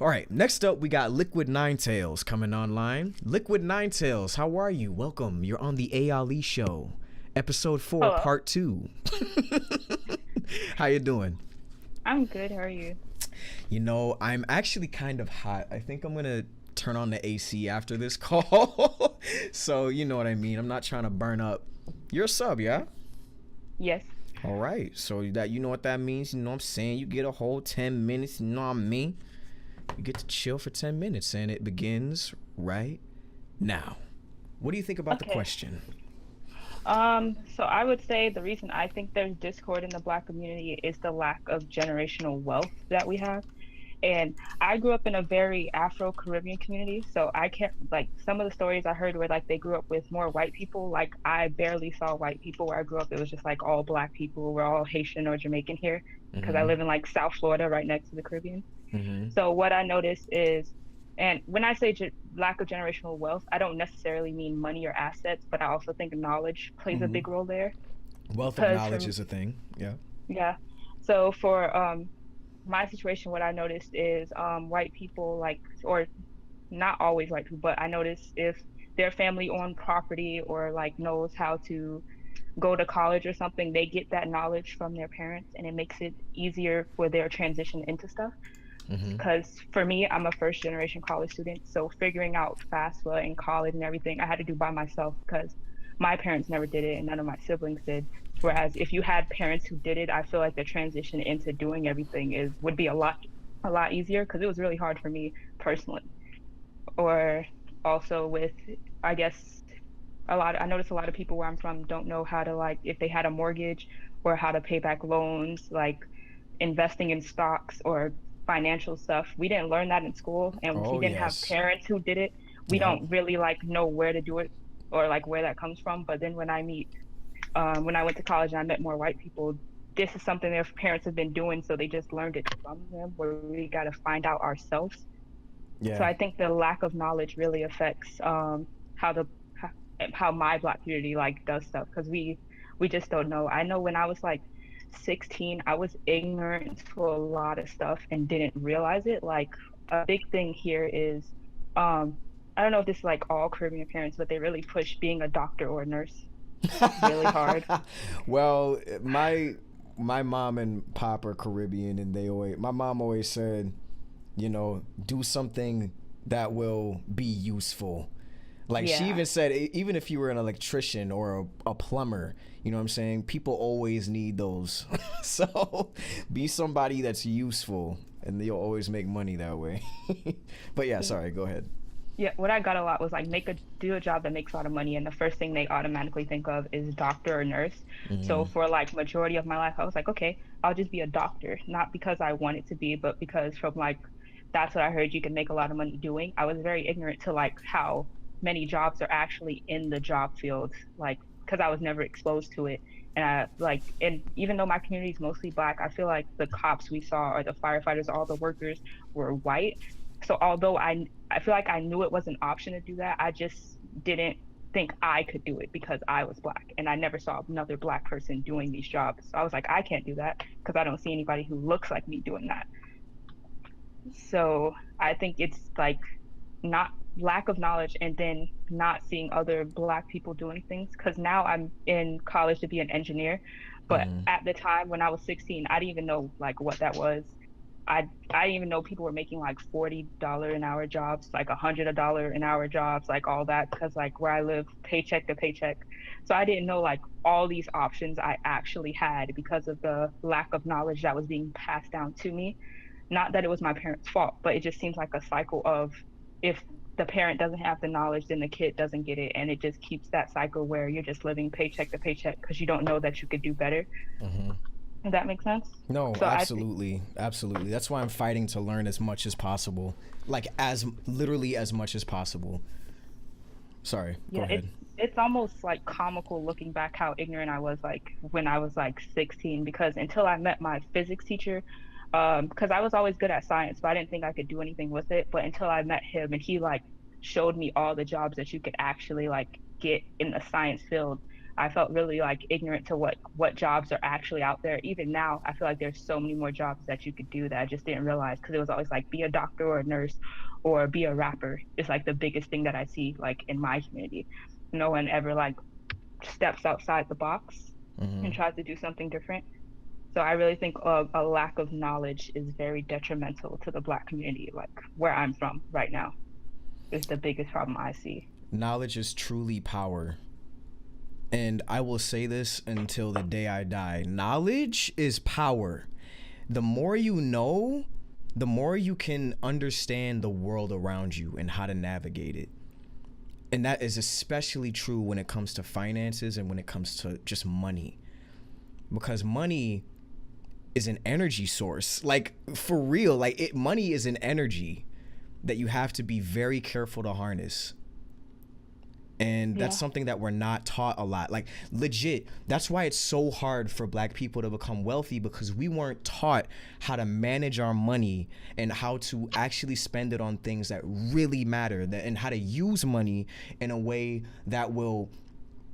All right, next up we got Liquid Ninetails coming online. Liquid Ninetails, how are you? Welcome. You're on the A Ali Show, episode 4, Hello. part 2. How you doing? I'm good. How are you? You know, I'm actually kind of hot. I think I'm gonna turn on the AC after this call. So you know what I mean. I'm not trying to burn up. You're a sub, yeah? Yes. All right. So that you know what that means. You know what I'm saying. You get a whole 10 minutes. You know what I mean. You get to chill for 10 minutes, and it begins right now. What do you think about the Okay. question? So I would say the reason I think there's discord in the Black community is the lack of generational wealth that we have. And I grew up in a very Afro-Caribbean community, so I can't like some of the stories I heard were like they grew up with more white people. Like I barely saw white people where I grew up. It was just like all Black people. We're all Haitian or Jamaican here because I Mm-hmm. live in like South Florida, right next to the Caribbean. Mm-hmm. So what I noticed is, and when I say lack of generational wealth, I don't necessarily mean money or assets, but I also think knowledge plays a Mm-hmm. big role there. Wealth of Because knowledge for is a thing. Yeah. yeah, so for my situation, what I noticed is white people like, or not always white people, but I noticed if their family owned property or like knows how to go to college or something, they get that knowledge from their parents, and it makes it easier for their transition into stuff. Mm-hmm. Because for me, I'm a first generation college student. So figuring out FAFSA and college and everything, I had to do by myself because my parents never did it and none of my siblings did. Whereas if you had parents who did it, I feel like the transition into doing everything is would be a lot easier because it was really hard for me personally. Or also with, I guess, I notice a lot of people where I'm from don't know how to like if they had a mortgage or how to pay back loans, like investing in stocks or financial stuff. We didn't learn that in school, and if you Oh didn't have yes. parents who did it, we Yep. don't really like know where to do it or like where that comes from. But then when I went to college and I met more white people, this is something their parents have been doing, so they just learned it from them. Where we got to find out ourselves. So Yeah. I think the lack of knowledge really affects how the how, how my Black community like does stuff because we just don't know. I know when I was like 16, I was ignorant to a lot of stuff and didn't realize it. Like a big thing here is um I don't know if this is like all Caribbean parents, but they really push being a doctor or a nurse really hard. Well, my mom and pop are Caribbean, and they always my mom always said, you know, do something that will be useful. Like she Yeah. even said, even if you were an electrician or a plumber, you know what I'm saying? People always need those. So be somebody that's useful, and you'll always make money that way. But yeah, sorry, go ahead. Yeah, what I got a lot was like do a job that makes a lot of money, and the first thing they automatically think of is doctor or nurse. So Mm-hmm. for like majority of my life, I was like, okay, I'll just be a doctor, not because I wanted to be, but because from like that's what I heard you can make a lot of money doing. I was very ignorant to like how many jobs are actually in the job field, like because I was never exposed to it. And and even though my community is mostly Black, I feel like the cops we saw or the firefighters, all the workers were white. So although I feel like I knew it was an option to do that, I just didn't think I could do it because I was Black and I never saw another Black person doing these jobs. So I was like, I can't do that because I don't see anybody who looks like me doing that. So I think it's like not lack of knowledge and then not seeing other Black people doing things. Because now I'm in college to be an engineer, but Mm-hmm. at the time when I was 16, I didn't even know like what that was. I didn't even know people were making like $40 an hour jobs, like $100 an hour jobs, like all that, because like where I live, paycheck to paycheck. So I didn't know like all these options I actually had because of the lack of knowledge that was being passed down to me. Not that it was my parents' fault, but it just seems like a cycle of if the parent doesn't have the knowledge, then the kid doesn't get it. And it just keeps that cycle where you're just living paycheck to paycheck because you don't know that you could do better. Mm-hmm. Does that make sense? No, So I think, absolutely, absolutely. That's why I'm fighting to learn as much as possible, like as literally as much as possible. Sorry, go yeah, ahead. it's almost like comical looking back how ignorant I was like when I was like 16 because until I met my physics teacher, because I was always good at science, but I didn't think I could do anything with it. But until I met him and he like showed me all the jobs that you could actually like get in the science field, I felt really like ignorant to what jobs are actually out there. Even now, I feel like there's so many more jobs that you could do that I just didn't realize, because it was always like be a doctor or a nurse or be a rapper is like the biggest thing that I see like in my community. No one ever like steps outside the box Mm-hmm. and tries to do something different. So I really think a lack of knowledge is very detrimental to the Black community, like where I'm from right now, is the biggest problem I see. Knowledge is truly power. And I will say this until the day I die. Knowledge is power. The more you know, the more you can understand the world around you and how to navigate it. And that is especially true when it comes to finances and when it comes to just money. Because money is an energy source. Like, for real, like money is an energy that you have to be very careful to harness. And that's Yeah. something that we're not taught a lot. Like, legit, that's why it's so hard for Black people to become wealthy, because we weren't taught how to manage our money and how to actually spend it on things that really matter, and how to use money in a way that will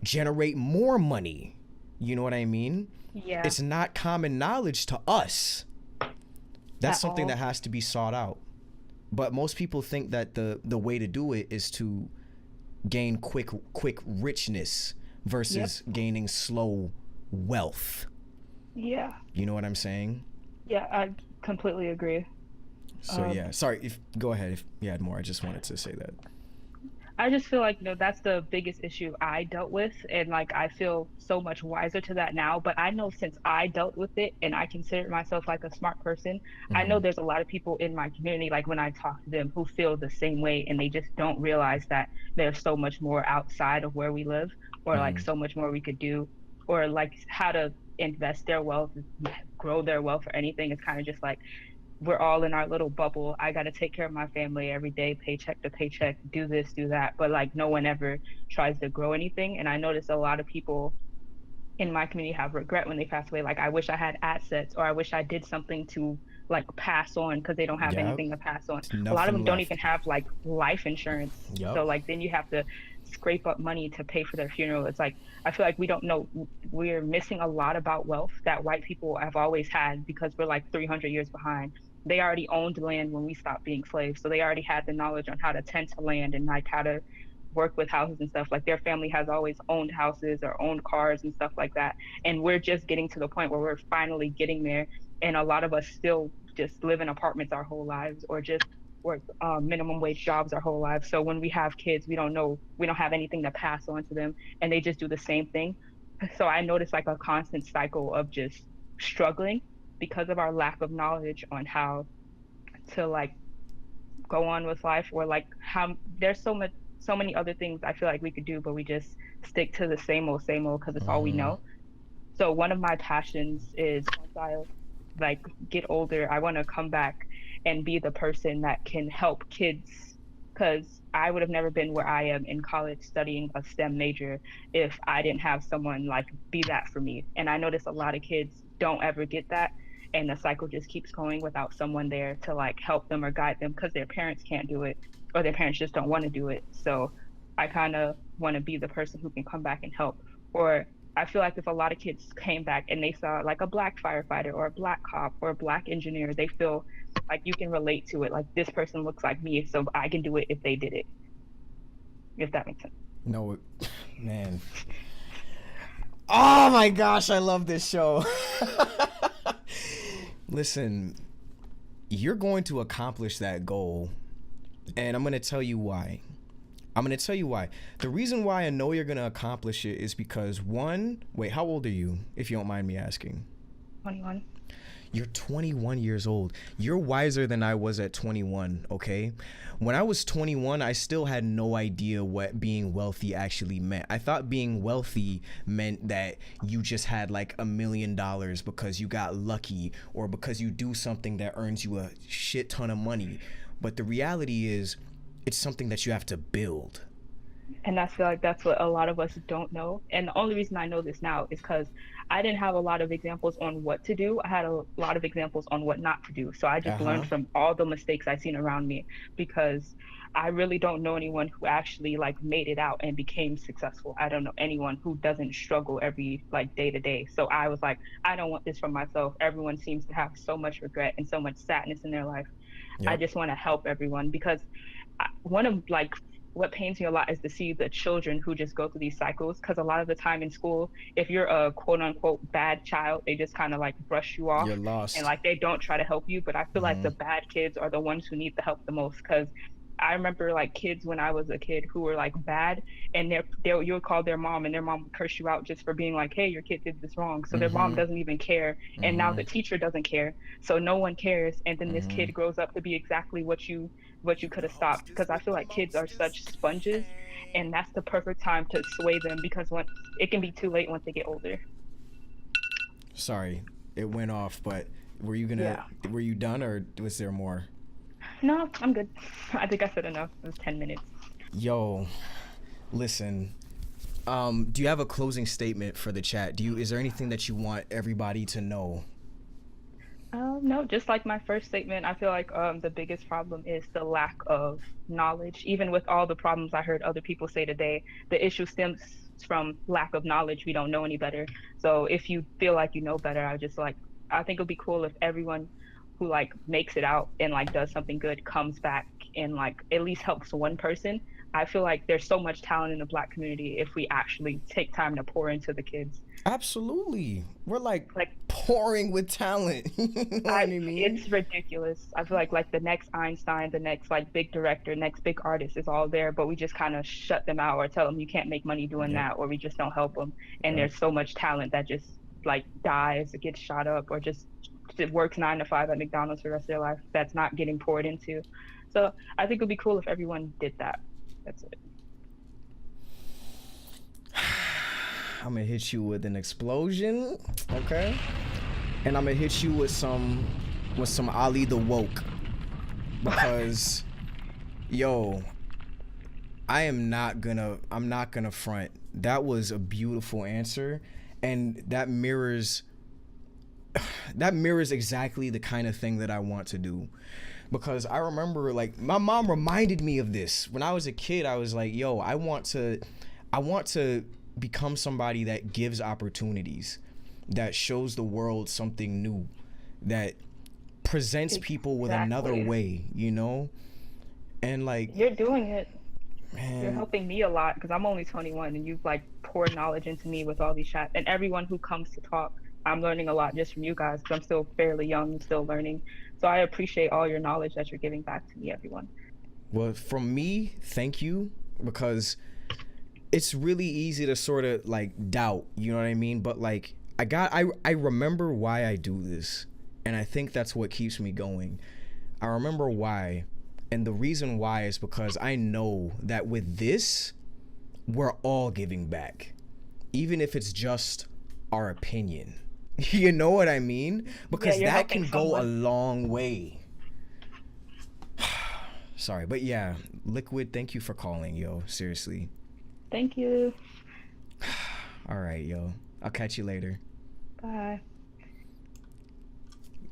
generate more money. You know what I mean? Yeah, It's not common knowledge to us. That's at something that all. has to be sought out. But most people think that the way to do it is to gain quick richness Yep. versus gaining slow wealth. Yeah. You know what I'm saying? Yeah, I completely agree. So Um, yeah, sorry, if go ahead if you had more. I just wanted to say that. I just feel like, that's the biggest issue I dealt with. And like, I feel so much wiser to that now. But I know since I dealt with it and I consider myself like a smart person, I know Hmm. there's a lot of people in my community, like when I talk to them, who feel the same way and they just don't realize that there's so much more outside of where we live, or like Hmm. so much more we could do, or like how to invest their wealth, grow their wealth or anything. It's kind of just like, we're all in our little bubble. I got to take care of my family every day, paycheck to paycheck, do this, do that. But like, no one ever tries to grow anything. And I notice a lot of people in my community have regret when they pass away. Like, I wish I had assets, or I wish I did something to like pass on, because they don't have Yep. anything to pass on. There's A lot of nothing them don't even left. have like life insurance. Yep. So like, then you have to scrape up money to pay for their funeral. It's like, I feel like we don't know, we're missing a lot about wealth that white people have always had, because we're like 300 years behind. They already owned land when we stopped being slaves, so they already had the knowledge on how to tend to land and like how to work with houses and stuff. Like, their family has always owned houses or owned cars and stuff like that, and we're just getting to the point where we're finally getting there. And a lot of us still just live in apartments our whole lives, or just work minimum wage jobs our whole lives. So when we have kids, we don't know, we don't have anything to pass on to them, and they just do the same thing. So I noticed like a constant cycle of just struggling because of our lack of knowledge on how to like go on with life, or like how there's so many other things I feel like we could do, but we just stick to the same old because it's all we Hmm. know. So one of my passions is, once I like get older, I want to come back and be the person that can help kids, because I would have never been where I am in college studying a STEM major if I didn't have someone like be that for me. And I notice a lot of kids don't ever get that, and the cycle just keeps going without someone there to like help them or guide them, because their parents can't do it, or their parents just don't want to do it. So I kind of want to be the person who can come back and help. Or I feel like if a lot of kids came back and they saw like a Black firefighter or a Black cop or a Black engineer, they feel like you can relate to it. Like, this person looks like me, so I can do it if they did it, if that makes sense. No, man. Oh my gosh, I love this show. Listen, you're going to accomplish that goal, and I'm going to tell you why. I'm going to tell you why. The reason why I know you're going to accomplish it is because, one, wait, how old are you, if you don't mind me asking? 21. You're 21 years old. You're wiser than I was at 21, okay? When I was 21, I still had no idea what being wealthy actually meant. I thought being wealthy meant that you just had like $1 million because you got lucky, or because you do something that earns you a shit ton of money. But the reality is, it's something that you have to build. And I feel like that's what a lot of us don't know. And the only reason I know this now is because I didn't have a lot of examples on what to do. I had a lot of examples on what not to do. So I just Uh-huh. learned from all the mistakes I seen around me, because I really don't know anyone who actually like made it out and became successful. I don't know anyone who doesn't struggle every like day to day. So I was like, I don't want this for myself. Everyone seems to have so much regret and so much sadness in their life. I Yep. just want to help everyone, because one of like what pains me a lot is to see the children who just go through these cycles, because a lot of the time in school, if you're a quote unquote bad child, they just kind of like brush you off You're and lost. like they don't try to help you. But I feel like Mm-hmm. the bad kids are the ones who need the help the most, because I remember like kids when I was a kid who were like bad, and you would call their mom and their mom would curse you out just for being like, hey, your kid did this wrong. So their mom Mm-hmm. doesn't even care, and now Mm-hmm. the teacher doesn't care, so no one cares, and then this Mm-hmm. kid grows up to be exactly what you could have stopped, because I feel like kids are such sponges, and that's the perfect time to sway them, because when it can be too late once they get older. Sorry, it went off, but were you gonna Yeah. were you done or was there more? No, I'm good. I think I said enough. It was 10 minutes. Yo, listen. Do you have a closing statement for the chat? Is there anything that you want everybody to know? No, just like my first statement, I feel like the biggest problem is the lack of knowledge. Even with all the problems I heard other people say today, the issue stems from lack of knowledge. We don't know any better. So if you feel like you know better, I think it'd be cool if everyone who like makes it out and like does something good comes back and like at least helps one person. I feel like there's so much talent in the Black community if we actually take time to pour into the kids. Absolutely. We're like Like pouring with talent. You know what I mean? it's ridiculous. I feel like the next Einstein, the next like big director, next big artist is all there, but we just kind of shut them out or tell them you can't make money doing Yep. that, or we just don't help them. And Yep. there's so much talent that just like dies or gets shot up, or just works 9 to 5 at McDonald's for the rest of their life, that's not getting poured into. So I think it would be cool if everyone did that. That's it. I'm gonna hit you with an explosion, okay? And I'm gonna hit you with some Ali the woke, because yo, I'm not gonna front. That was a beautiful answer, and that mirrors exactly the kind of thing that I want to do. Because I remember like my mom reminded me of this when I was a kid. I was like, yo, I want to become somebody that gives opportunities, that shows the world something new, that presents people with another Exactly. way, you know? And like, You're doing it. You're man, helping me a lot because I'm only 21, and you've like poured knowledge into me with all these chats. And everyone who comes to talk, I'm learning a lot just from you guys because I'm still fairly young and still learning. So I appreciate all your knowledge that you're giving back to me, everyone. well, from me, thank you, because it's really easy to sort of like doubt, you know what I mean? But like I remember why I do this, and I think that's what keeps me going. I remember why, and the reason why is because I know that with this, we're all giving back, even if it's just our opinion. You know what I mean? Yeah, Because you're that helping can go a someone. long way. Sorry, but yeah, Liquid, thank you for calling, yo. Seriously. Thank you. All right, yo. I'll catch you later. Bye.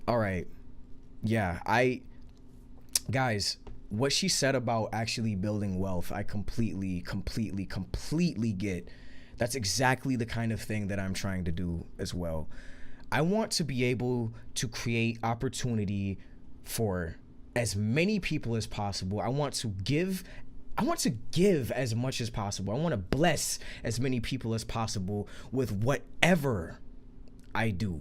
All right. Yeah, guys, what she said about actually building wealth, I completely get. That's exactly the kind of thing that I'm trying to do as well. I want to be able to create opportunity for as many people as possible. I want to give as much as possible. I want to bless as many people as possible with whatever I do.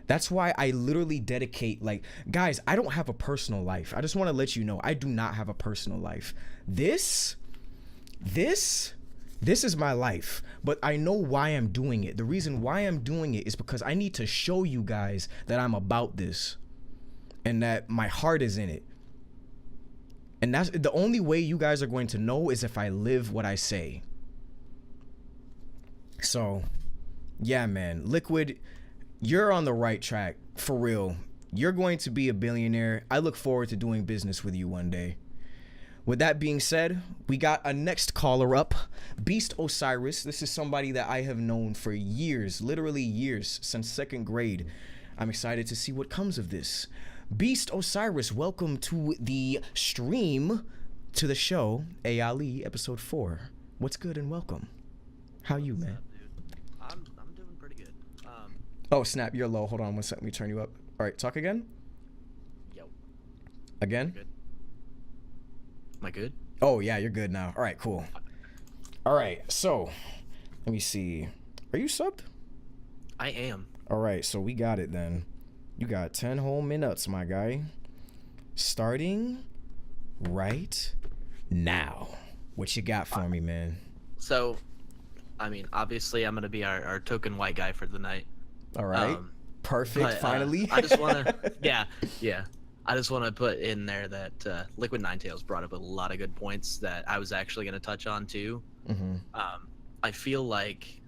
That's why I literally dedicate, like, guys, I don't have a personal life. I just want to let you know I do not have a personal life. This this this is my life, but I know why I'm doing it. The reason why I'm doing it is because I need to show you guys that I'm about this and that my heart is in it. And that's the only way you guys are going to know, is if I live what I say. So, yeah, man. Liquid, you're on the right track, for real. You're going to be a billionaire. I look forward to doing business with you one day. With that being said, we got a next caller up, Beast Osiris. This is somebody that I have known for years, literally years, since second grade. I'm excited to see what comes of this. Beast Osiris, welcome to the stream, to the show, A Ali, episode 4. What's good and welcome. How you, man? Up, dude? I'm doing pretty good. Oh, snap, you're low. Hold on one second, let me turn you up. All right, talk again? Yo. Again? Good. Am I good? Oh, yeah, you're good now. All right, cool. All right, so, let me see. Are you subbed? I am. All right, so we got it then. You got 10 whole minutes, my guy. Starting right now. What you got for me, man? So, I mean, obviously, I'm gonna be our token white guy for the night. All right. Perfect, But, finally. I just wanna, yeah. I just want to put in there that Liquid Ninetales brought up a lot of good points that I was actually gonna touch on too. Mm-hmm. I feel like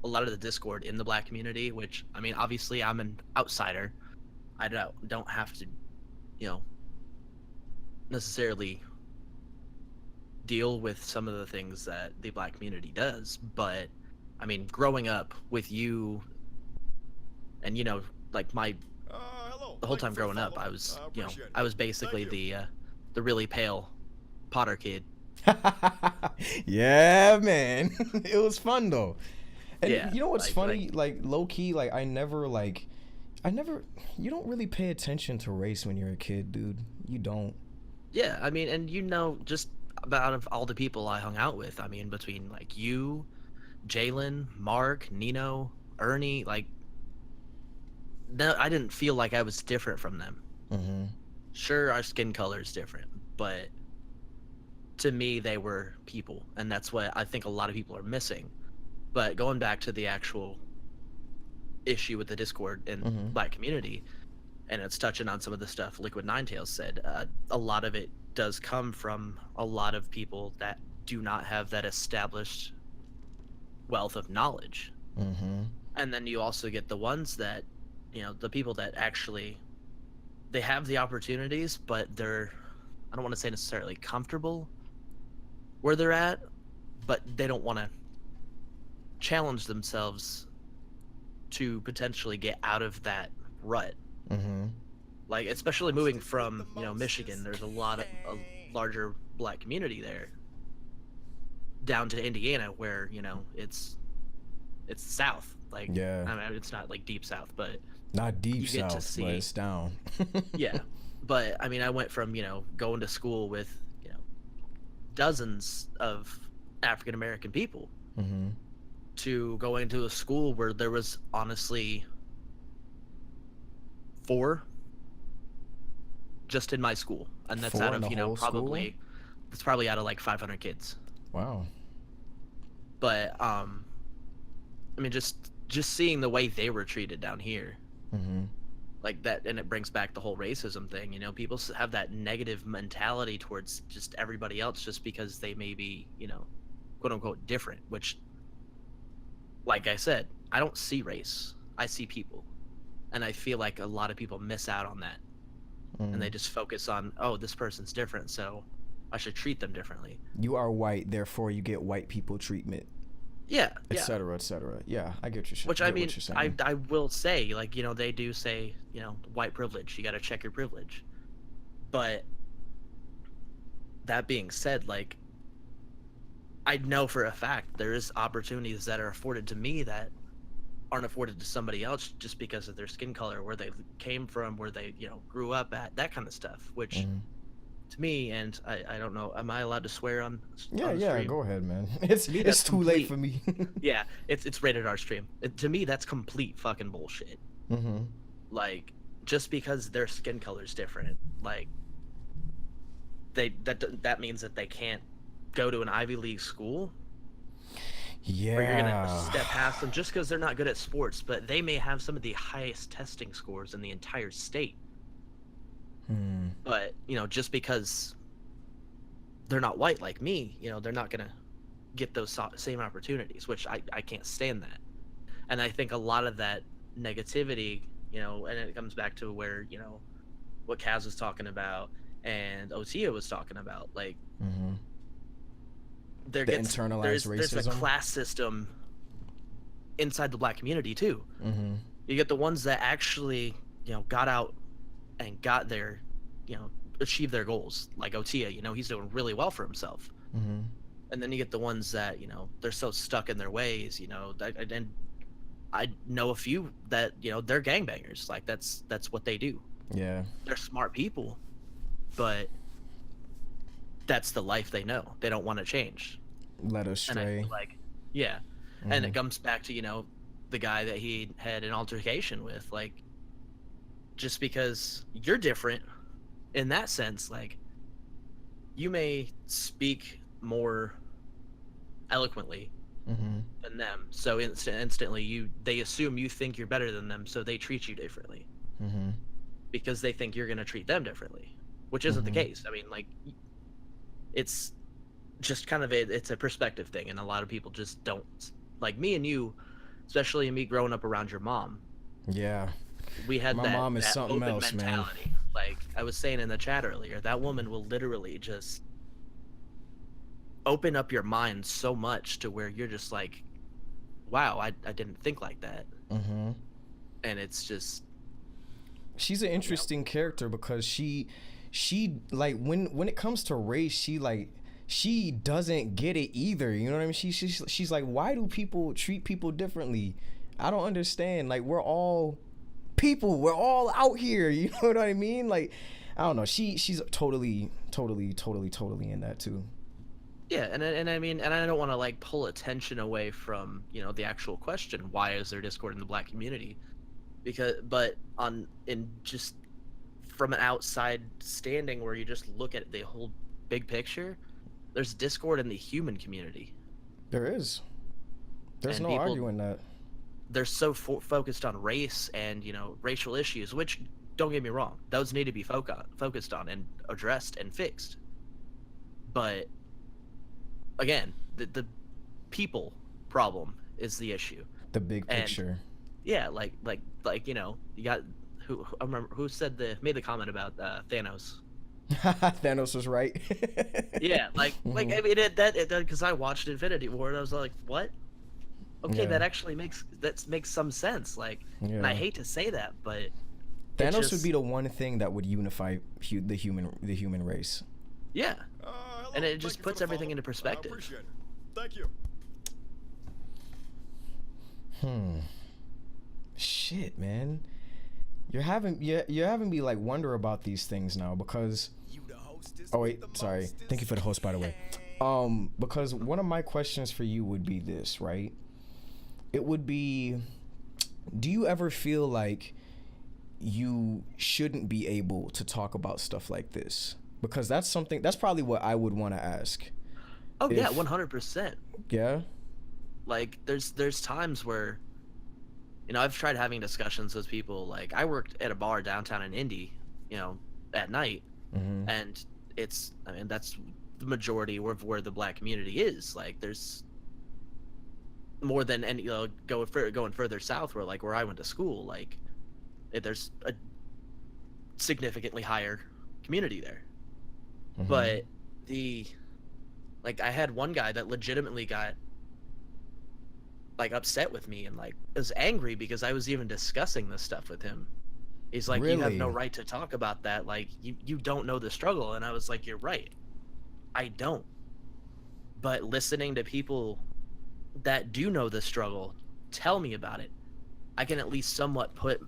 a lot of the Discord in the Black community, which, I mean, obviously I'm an outsider. I don't have to, you know, necessarily deal with some of the things that the Black community does, but I mean, growing up with you and, you know, like the whole time growing up, I was, you know, I was basically the really pale Potter kid. Yeah, man. It was fun though. And Yeah, you know what's funny? Like low key, like I never you don't really pay attention to race when you're a kid, dude. You don't. Yeah, I mean, and you know, just about out of all the people I hung out with, I mean, between like you, Jalen, Mark, Nino, Ernie, like, no, I didn't feel like I was different from them. Mm-hmm. Sure, our skin color is different, but to me, they were people, and that's what I think a lot of people are missing. But going back to the actual issue with the Discord and Black community, and it's touching on some of the stuff Liquid Ninetales said, a lot of it does come from a lot of people that do not have that established wealth of knowledge. Mm-hmm. And then you also get the ones that, you know, the people that actually, they have the opportunities, but they're, I don't want to say necessarily comfortable where they're at, but they don't want to challenge themselves to potentially get out of that rut. Mm-hmm. Like, especially moving from, you know, Michigan, there's a larger Black community there, down to Indiana, where, you know, it's south. Like, yeah, I mean, it's not like deep south, but not deep you get south, to see, but it's down. yeah, but I mean, I went from, you know, going to school with, you know, dozens of African American people, Mm-hmm. to going to a school where there was honestly 4 just in my school, and that's 4 out in the of, you know, whole school? probably, it's probably out of like 500 kids. Wow. But I mean, just seeing the way they were treated down here, Mm-hmm. like that, and it brings back the whole racism thing. You know, people have that negative mentality towards just everybody else just because they may be, you know, quote unquote different, which, like I said, I don't see race, I see people. And I feel like a lot of people miss out on that. And they just focus on, oh, this person's different, so I should treat them differently. You are white, therefore you get white people treatment, Yeah, et yeah. cetera, et cetera. Yeah, I get your shit. Which, I mean, I will say, like, you know, they do say, you know, white privilege, you got to check your privilege. But that being said, like, I know for a fact there is opportunities that are afforded to me that aren't afforded to somebody else just because of their skin color, where they came from, where they, you know, grew up at, that kind of stuff, which to me, and I don't know, am I allowed to swear on Yeah, on the yeah, stream? go ahead, man. It's me, it's that's too late complete. for me. Yeah, it's rated R stream. To me, that's complete fucking bullshit. Mm-hmm. Like, just because their skin color's different, like, that means that they can't go to an Ivy League school. Yeah. Where you're gonna step past them just because they're not good at sports, but they may have some of the highest testing scores in the entire state. But, you know, just because they're not white like me, you know, they're not gonna get those same opportunities, which I can't stand that. And I think a lot of that negativity, you know, and it comes back to where, you know, what Kaz was talking about, and Otia was talking about. Like, Mm-hmm. there The gets internalized there's a racism. class system inside the black community too. Mm-hmm. You get the ones that actually, got out and got their, achieve their goals. Like Otia, he's doing really well for himself. Mm-hmm. And then you get the ones that, they're so stuck in their ways, and I know a few that, they're gangbangers. Like that's what they do. Yeah. They're smart people, but that's the life they know. They don't want to change. Led us And I stray. feel like, yeah. And it comes back to, the guy that he had an altercation with. Like, just because you're different in that sense, like, you may speak more eloquently Mm-hmm. than them. So instantly they assume you think you're better than them, so they treat you differently Mm-hmm. because they think you're going to treat them differently, which isn't the case. I mean, like, it's just kind of it's a perspective thing, and a lot of people just don't. Like me and you, especially me growing up around your mom, Yeah. we had My that, mom is that something open else, man. mentality. Like I was saying in the chat earlier, that woman will literally just open up your mind so much to where you're just like, wow, I didn't think like that. Mm-hmm. And it's just, She's an interesting character because she like when it comes to race, she doesn't get it either. You know what I mean? She's like, why do people treat people differently? I don't understand. Like, we're all people. We're all out here. You know what I mean? Like, I don't know. She's totally in that too. yeah. And I mean, and I don't want to like pull attention away from, the actual question, why is there discord in the black community? But in just from an outside standing where you just look at the whole big picture, there's discord in the human community. There is. There's And no people- arguing that. They're so focused on race and, racial issues, which, don't get me wrong, those need to be focused on and addressed and fixed. But again, the people problem is the issue. The big And- picture. Yeah, like you got who I remember who made the comment about Thanos. Thanos was right. Yeah, like I mean that because I watched Infinity War and I was like, what? Okay, Yeah. that actually makes some sense. Like, and I Yeah. hate to say that, but Thanos would be the one thing that would unify the human race. yeah, Hello. and it Thank just you for puts the everything follow. into perspective. I appreciate it. Thank you. Shit, man. You're having me like wonder about these things now because oh wait, sorry. Thank you for the host, by the way. Because one of my questions for you would be this, right? It would be, do you ever feel like you shouldn't be able to talk about stuff like this? Because that's probably what I would want to ask. Oh yeah, If- 100%. Yeah? Like there's times where, I've tried having discussions with people. Like I worked at a bar downtown in Indy, at night, Mm-hmm. and that's the majority of where the black community is. Like there's more than any, going further south where I went to school, like there's a significantly higher community there. Mm-hmm. But I had one guy that legitimately got like upset with me and like was angry because I was even discussing this stuff with him. He's like, you have no Really? right to talk about that. Like you don't know the struggle. And I was like, you're right. I don't. But listening to people that do know the struggle tell me about it, I can at least somewhat put,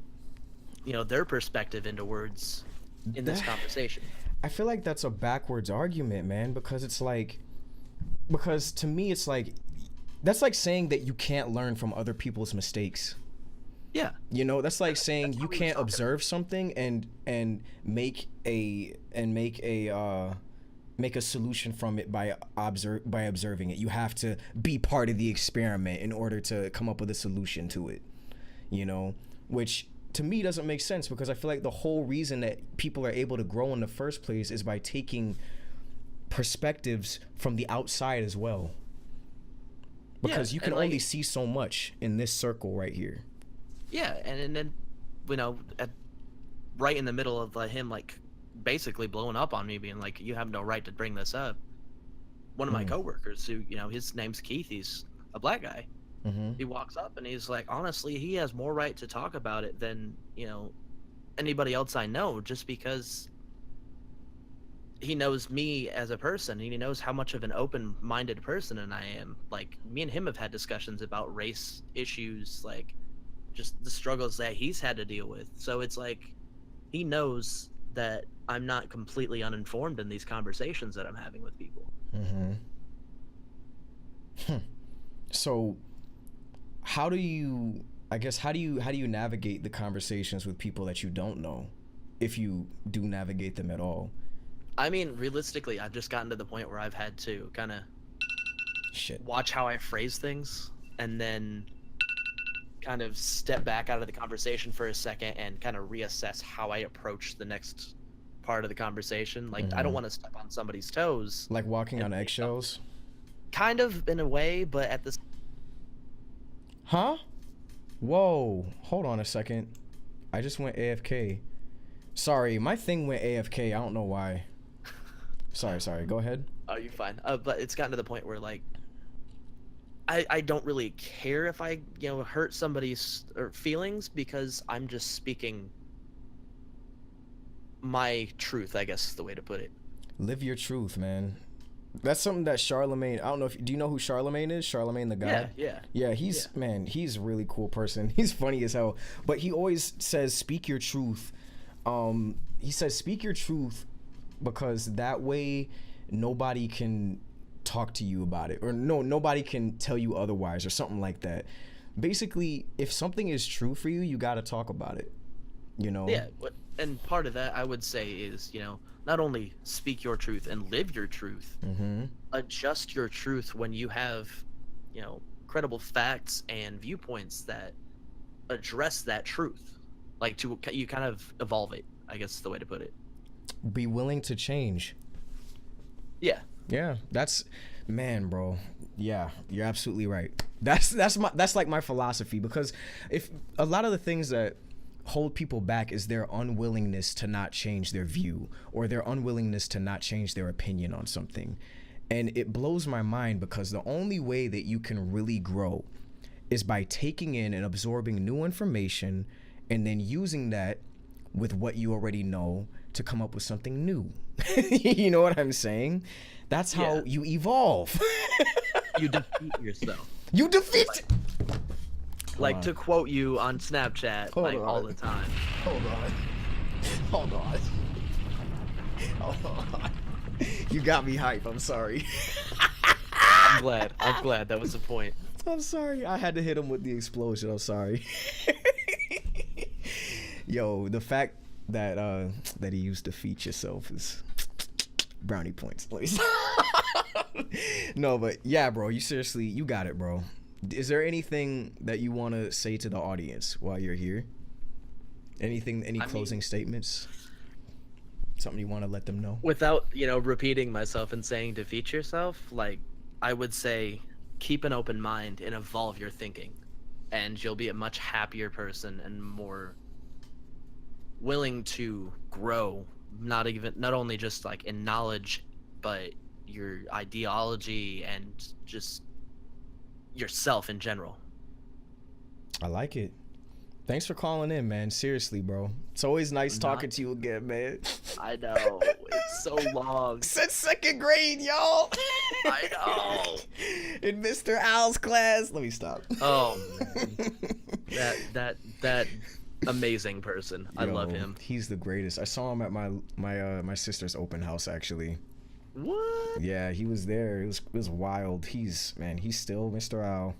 their perspective into words in this That- conversation. I feel like that's a backwards argument, man, because to me it's like that's like saying that you can't learn from other people's mistakes. Yeah. That's like saying you what we were can't talking observe something and make a solution from it by observing it. You have to be part of the experiment in order to come up with a solution to it. Which to me doesn't make sense because I feel like the whole reason that people are able to grow in the first place is by taking perspectives from the outside as well. Because you can and, like, only see so much in this circle right here. Yeah, and then right in the middle of him like basically blowing up on me, being like, "You have no right to bring this up." One of my Mm. coworkers, who, his name's Keith, he's a black guy. Mm-hmm. He walks up and he's like, honestly, he has more right to talk about it than, anybody else I know, just because he knows me as a person, and he knows how much of an open-minded person and I am. Like, me and him have had discussions about race issues, like just the struggles that he's had to deal with. So it's like he knows that I'm not completely uninformed in these conversations that I'm having with people. Mm-hmm. So how do you navigate the conversations with people that you don't know, if you do navigate them at all? I mean, realistically, I've just gotten to the point where I've had to kind of Shit. watch how I phrase things, and then kind of step back out of the conversation for a second and kind of reassess how I approach the next part of the conversation. Like, I don't want to step on somebody's toes. Like walking on eggshells? Kind of, in a way, but at the... Huh? Whoa. Hold on a second. I just went AFK. Sorry, my thing went AFK. I don't know why. Sorry. Go ahead. Oh, you're fine. But it's gotten to the point where, like, I don't really care if I, hurt somebody's feelings, because I'm just speaking my truth, I guess is the way to put it. Live your truth, man. That's something that Charlemagne, I don't know if, do you know who Charlemagne is? Charlemagne the guy? Yeah, he's a really cool person. He's funny as hell. But he always says, speak your truth. He says, speak your truth, because that way nobody can talk to you about it, or nobody can tell you otherwise, or something like that. Basically, if something is true for you, you got to talk about it, Yeah, and part of that, I would say, is, not only speak your truth and live your truth, adjust your truth when you have, credible facts and viewpoints that address that truth. Like, you kind of evolve it, I guess is the way to put it. Be willing to change. Yeah, that's, man, bro. Yeah, you're absolutely right. That's like my philosophy, because if a lot of the things that hold people back is their unwillingness to not change their view, or their unwillingness to not change their opinion on something. And it blows my mind, because the only way that you can really grow is by taking in and absorbing new information, and then using that with what you already know to come up with something new. You know what I'm saying? That's how you evolve. You defeat yourself. You defeat... Like, to quote you on Snapchat, all the time. Hold on. You got me hype. I'm sorry. I'm glad. That was the point. I'm sorry. I had to hit him with the explosion. I'm sorry. Yo, the fact that he used defeat yourself is brownie points. No, but yeah, bro. You got it, bro. Is there anything that you want to say to the audience while you're here? Any closing statements? Something you want to let them know? Without, repeating myself and saying defeat yourself, like, I would say keep an open mind and evolve your thinking, and you'll be a much happier person and more willing to grow, not only just like in knowledge, but your ideology and just yourself in general. I like it. Thanks for calling in, man. Seriously, bro. It's always nice talking to you again, man. I know. It's so long. Since second grade, y'all. I know. In Mr. Al's class. Let me stop. Oh, man. That amazing person. I love him. He's the greatest. I saw him at my sister's open house, actually. What? Yeah, he was there. It was wild. He's still Mr. Al.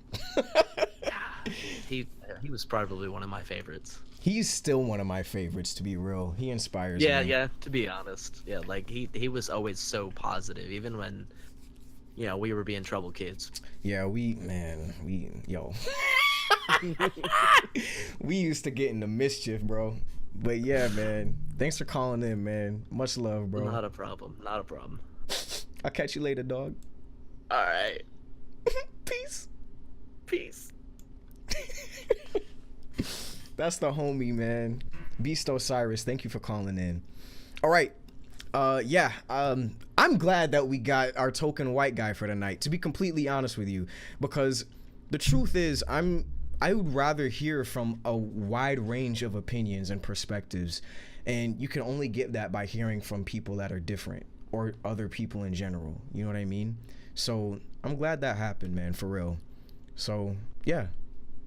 He was probably one of my favorites. He's still one of my favorites, to be real. He inspires me. Yeah, to be honest. Yeah, like he was always so positive, even when we were being trouble kids. Yeah, we used to get into mischief, bro. But yeah, man. Thanks for calling in, man. Much love, bro. Not a problem. I'll catch you later, dog. All right. Peace. That's the homie, man. Beast Osiris, thank you for calling in. All right, Yeah. I'm glad that we got our token white guy for tonight. To be completely honest with you, because the truth is, I would rather hear from a wide range of opinions and perspectives, and you can only get that by hearing from people that are different or other people in general. You know what I mean? So I'm glad that happened, man, for real. So yeah.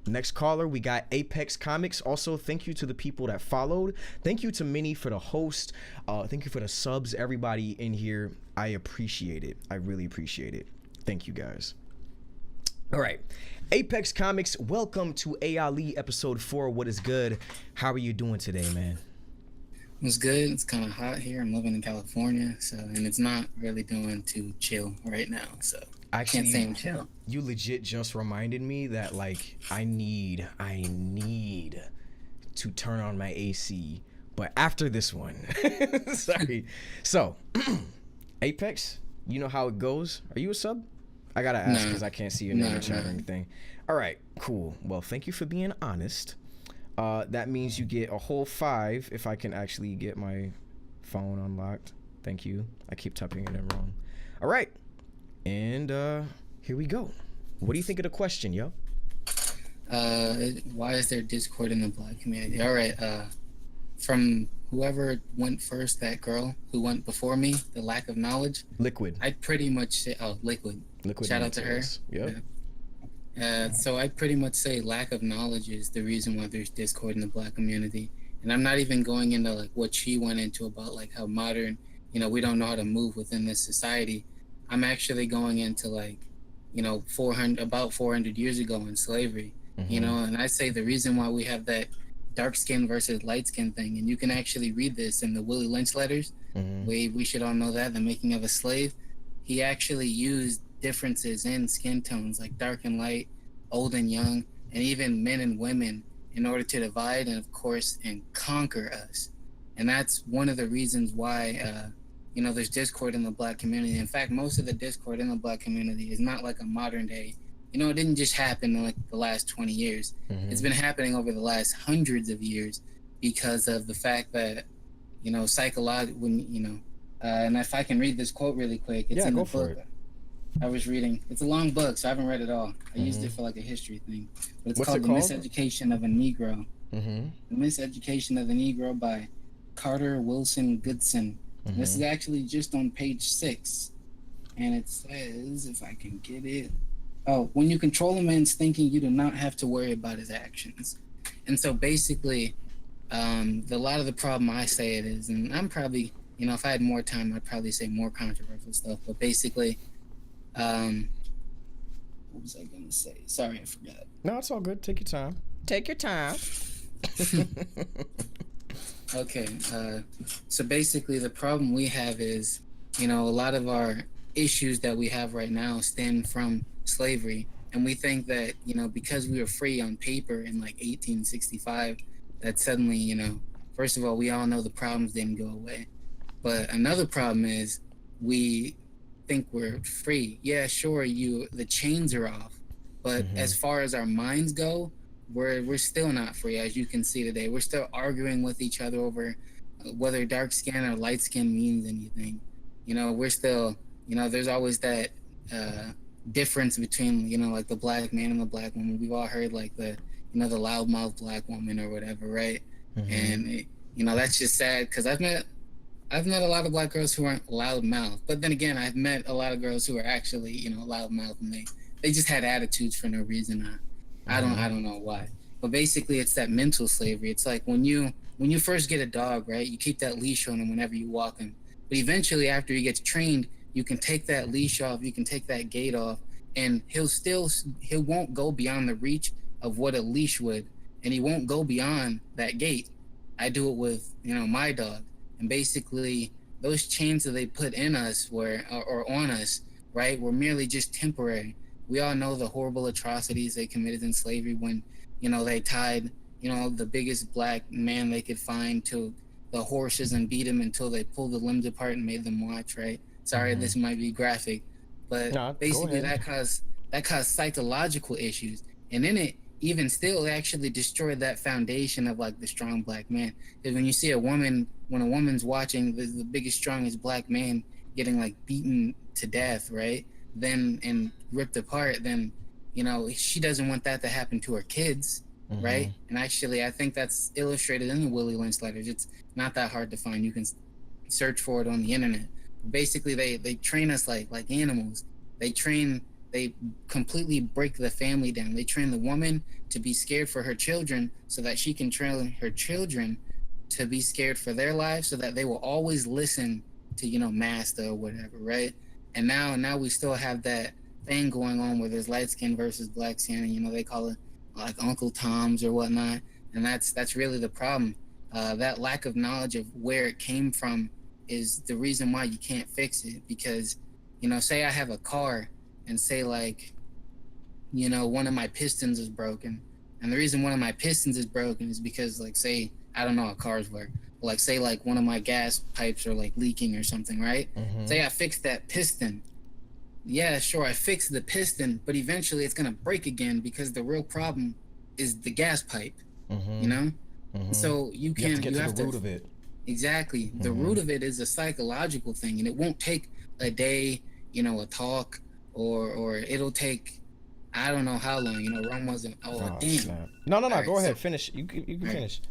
Next caller, we got Apex Comics. Also, thank you to the people that followed. Thank you to Minnie for the host. Thank you for the subs, everybody in here. I appreciate it. I really appreciate it. Thank you, guys. All right. Apex Comics, welcome to ALE episode 4. What is good? How are you doing today, man? It's good. It's kind of hot here. I'm living in California, and it's not really doing too chill right now. So Actually, can't say I'm chill. You legit just reminded me that like I need to turn on my AC, but after this one. Sorry. So, Apex, you know how it goes. Are you a sub? I gotta ask because I can't see your name in the chat or anything. All right, cool. Well, thank you for being honest. That means you get a whole 5 if I can actually get my phone unlocked. Thank you. I keep typing it in wrong. All right. And here we go. What do you think of the question, yo? Why is there discord in the Black community? All right. From whoever went first, that girl who went before me, the lack of knowledge. Liquid. I'd pretty much say, Liquid. Shout out to her. Yep. So I'd pretty much say lack of knowledge is the reason why there's discord in the Black community. And I'm not even going into like what she went into about like how modern, we don't know how to move within this society. I'm actually going into like, 400 years ago in slavery, and I say the reason why we have that dark skin versus light skin thing, and you can actually read this in the Willie Lynch letters. We should all know that, The Making of a Slave. He actually used differences in skin tones like dark and light, old and young, and even men and women in order to divide and of course and conquer us. And that's one of the reasons why there's discord in the Black community. In fact, most of the discord in the Black community is not like a modern day. It didn't just happen in like the last 20 years. It's been happening over the last hundreds of years because of the fact that, psychologically, and if I can read this quote really quick, it's in the book I was reading. It's a long book, so I haven't read it all. I used it for like a history thing. But it's called The Miseducation of a Negro. The Miseducation of the Negro by Carter Wilson Goodson. This is actually just on page 6, and it says, if I can get it, when you control a man's thinking, you do not have to worry about his actions. And so basically, a lot of the problem I say it is, and I'm probably, if I had more time, I'd probably say more controversial stuff, but basically, what was I gonna say? Sorry, I forgot. No, it's all good. Take your time. Take your time. Okay, so basically the problem we have is, a lot of our issues that we have right now stem from slavery. And we think that, because we were free on paper in like 1865, that suddenly, first of all, we all know the problems didn't go away. But another problem is we think we're free. Yeah, sure, the chains are off. But as far as our minds go, we're still not free, as you can see today. We're still arguing with each other over whether dark skin or light skin means anything. We're still, there's always that difference between, like the Black man and the Black woman. We've all heard like the loudmouth Black woman or whatever, right? And that's just sad because I've met a lot of Black girls who aren't loudmouth, but then again, I've met a lot of girls who are actually, loudmouth, and they just had attitudes for no reason. I don't know why, but basically it's that mental slavery. It's like when you first get a dog, right? You keep that leash on him whenever you walk him, but eventually after he gets trained, you can take that leash off, you can take that gate off, and he won't go beyond the reach of what a leash would, and he won't go beyond that gate. I do it with my dog, and basically those chains that they put in us or on us, right, were merely just temporary. We all know the horrible atrocities they committed in slavery when, they tied, the biggest Black man they could find to the horses and beat him until they pulled the limbs apart and made them watch, right? Sorry, this might be graphic, but basically that caused psychological issues. And then it even still actually destroyed that foundation of like the strong Black man. Because when you see a woman when a woman's watching the biggest, strongest black man getting like beaten to death, right? Then and ripped apart, then she doesn't want that to happen to her kids, right? And actually, I think that's illustrated in the Willie Lynch letters. It's not that hard to find. You can search for it on the internet. Basically, they train us like animals. They completely break the family down. They train the woman to be scared for her children so that she can train her children to be scared for their lives, so that they will always listen to master or whatever, right? And now we still have that thing going on where there's light skin versus black skin, and they call it like Uncle Tom's or whatnot, and that's really the problem. That lack of knowledge of where it came from is the reason why you can't fix it. Because say I have a car and say like one of my pistons is broken, and the reason one of my pistons is broken is because like say I don't know how cars work, but like say like one of my gas pipes are like leaking or something, right? Say I fixed that piston. Yeah, sure, I fixed the piston, but eventually it's gonna break again because the real problem is the gas pipe. So you have to get to the root of it. Exactly. The root of it is a psychological thing, and it won't take a day, a talk, or it'll take I don't know how long. Rome wasn't. Damn. Snap. No. Right, Go ahead. Finish. You can right. finish.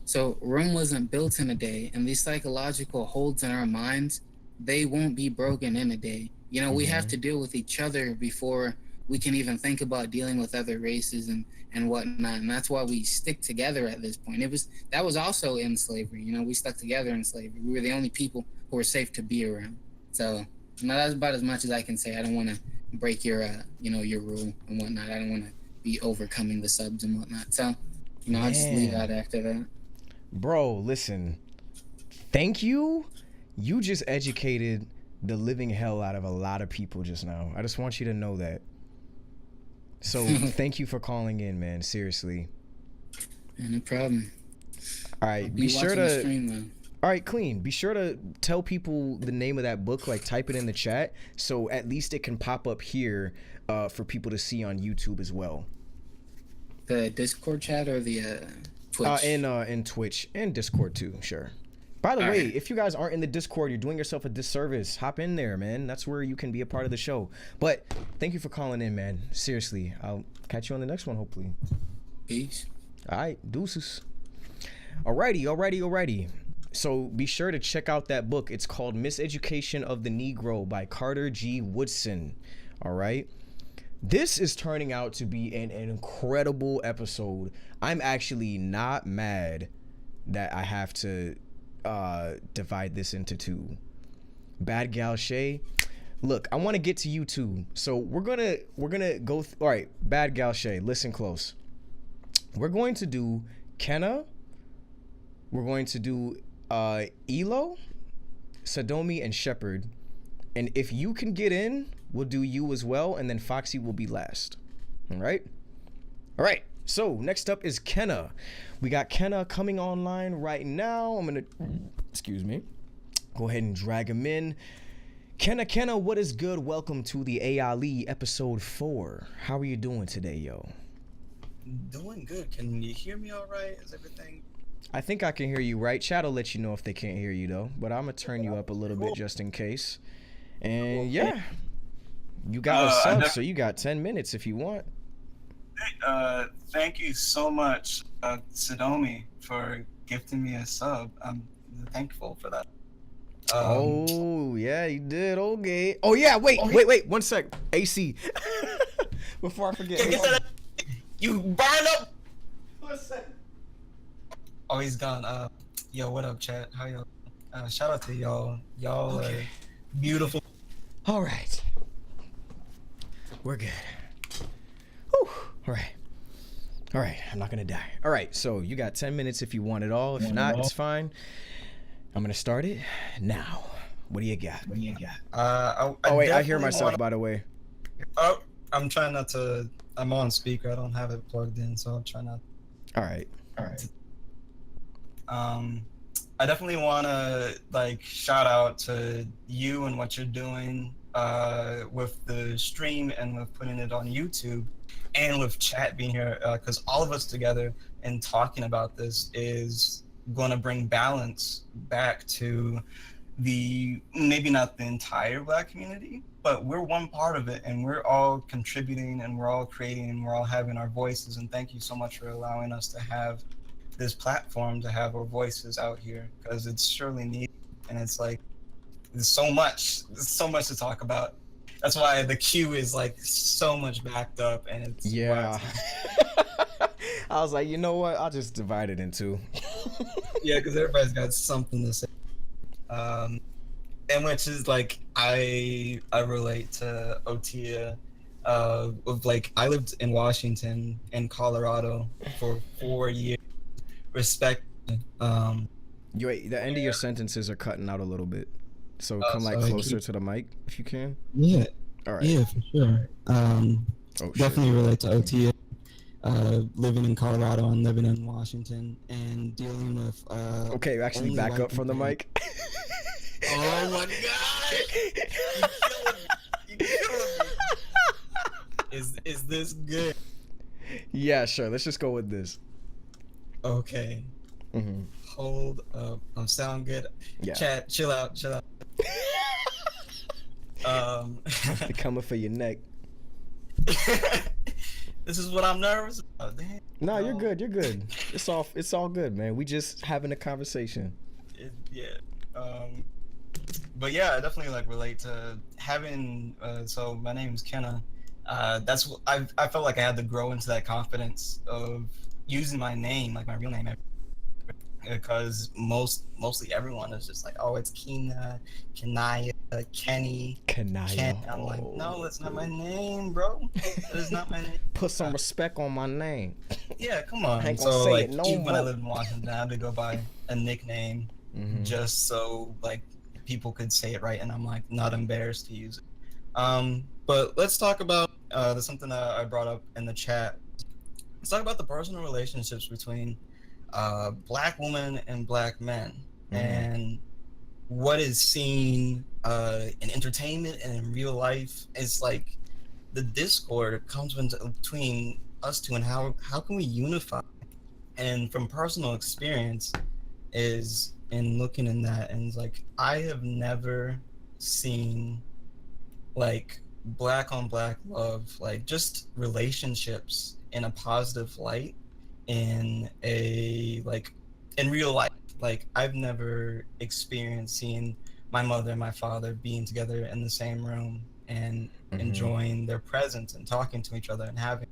So Rome wasn't built in a day, and these psychological holds in our minds, they won't be broken in a day. We have to deal with each other before we can even think about dealing with other races and whatnot. And that's why we stick together at this point. That was also in slavery. We stuck together in slavery. We were the only people who were safe to be around. So that's about as much as I can say. I don't want to break your your rule and whatnot. I don't want to be overcoming the subs and whatnot. So I'll just leave that after that. Bro, listen. Thank you. You just educated the living hell out of a lot of people just now. I just want you to know that. So thank you for calling in, man. Seriously. No problem. All right, be sure to stream, all right, clean. Be sure to tell people the name of that book, like type it in the chat, so at least it can pop up here for people to see on YouTube as well. The Discord chat or the Twitch? In Twitch and Discord too, sure. By the way, if you guys aren't in the Discord, you're doing yourself a disservice. Hop in there, man. That's where you can be a part of the show. But thank you for calling in, man. Seriously, I'll catch you on the next one, hopefully. Peace. All right, deuces. Alrighty. So be sure to check out that book. It's called Miseducation of the Negro by Carter G. Woodson. All right. This is turning out to be an incredible episode. I'm actually not mad that I have to divide this into two. Bad Gal Shay, look, I want to get to you too, so we're gonna go all right. Bad Gal Shay, listen close. We're going to do Kenna, we're going to do Elo, Sadomi, and Shepherd, and if you can get in, we'll do you as well, and then Foxy will be last. All right, so next up is Kenna. We got Kenna coming online right now. I'm gonna, excuse me, go ahead and drag him in. Kenna, what is good? Welcome to the AILE episode 4. How are you doing today, yo? Doing good. Can you hear me all right? Is everything? I think I can hear you right. Chat will let you know if they can't hear you though, but I'm gonna turn you up a little bit just in case. And yeah, you got a sub, so you got 10 minutes if you want. Thank you so much, Sadomi, for gifting me a sub. I'm thankful for that. Oh yeah, you did. Okay. Oh yeah. Wait. 1 sec. AC. Before I forget. You burn up. 1 sec. Oh, he's gone. Yo, what up, chat? How y'all? Shout out to y'all. Y'all are beautiful. All right. We're good. Whew. All right. I'm not gonna die. All right. So you got 10 minutes if you want it all. If not, it's fine. I'm gonna start it now. What do you got? I hear myself, by the way. Oh, I'm trying not to. I'm on speaker. I don't have it plugged in, so I'm trying not. All right. I definitely want to shout out to you and what you're doing with the stream and with putting it on YouTube and with chat being here, because all of us together and talking about this is going to bring balance back to the, maybe not the entire Black community, but we're one part of it, and we're all contributing, and we're all creating, and we're all having our voices. And thank you so much for allowing us to have this platform, to have our voices out here, because it's surely needed. And it's like, there's so much to talk about. That's why the queue is like so much backed up, and it's Yeah. I was like, you know what? I'll just divide it in two. yeah, because everybody's got something to say. And which is like, I relate to Otia, of like, I lived in Washington and Colorado for 4 years, respect. You wait, the end of your sentences are cutting out a little bit, so come like sorry, closer to the mic if you can. Yeah, All right. yeah, for sure. Definitely relate to Otia. Living in Colorado and living in Washington and dealing with Okay, actually only back white up from the people. mic. Oh my god! You killing me. Is this good? Yeah, sure. Let's just go with this. Okay. Mm-hmm. Hold up. I'm sound good. Yeah. Chat, chill out. They're coming for your neck. This is what I'm nervous about. Damn. No, you're good. You're good. It's all good, man. We just having a conversation. Yeah. But yeah, I definitely like relate to having. So my name's Kenna. That's what I felt like I had to grow into that confidence of using my name, like my real name, because mostly everyone is just like, oh, it's Kina, Kenaya, Kenny, Kanaya. Ken. I'm like, no, that's not my name, bro. That is not my name. Put some respect on my name. Yeah, come on. I ain't gonna So say like, it no even when I more. lived in Washington, I had to go by a nickname just so like people could say it right, and I'm like not embarrassed to use it. But let's talk about there's something that I brought up in the chat. Let's talk about the personal relationships between Black women and Black men, and what is seen in entertainment and in real life. Is like the discord comes between us two, and how can we unify. And from personal experience is in looking in that, and it's like, I have never seen like Black on Black love, like just relationships in a positive light in a like in real life. Like, I've never experienced seeing my mother and my father being together in the same room and enjoying their presence and talking to each other and having.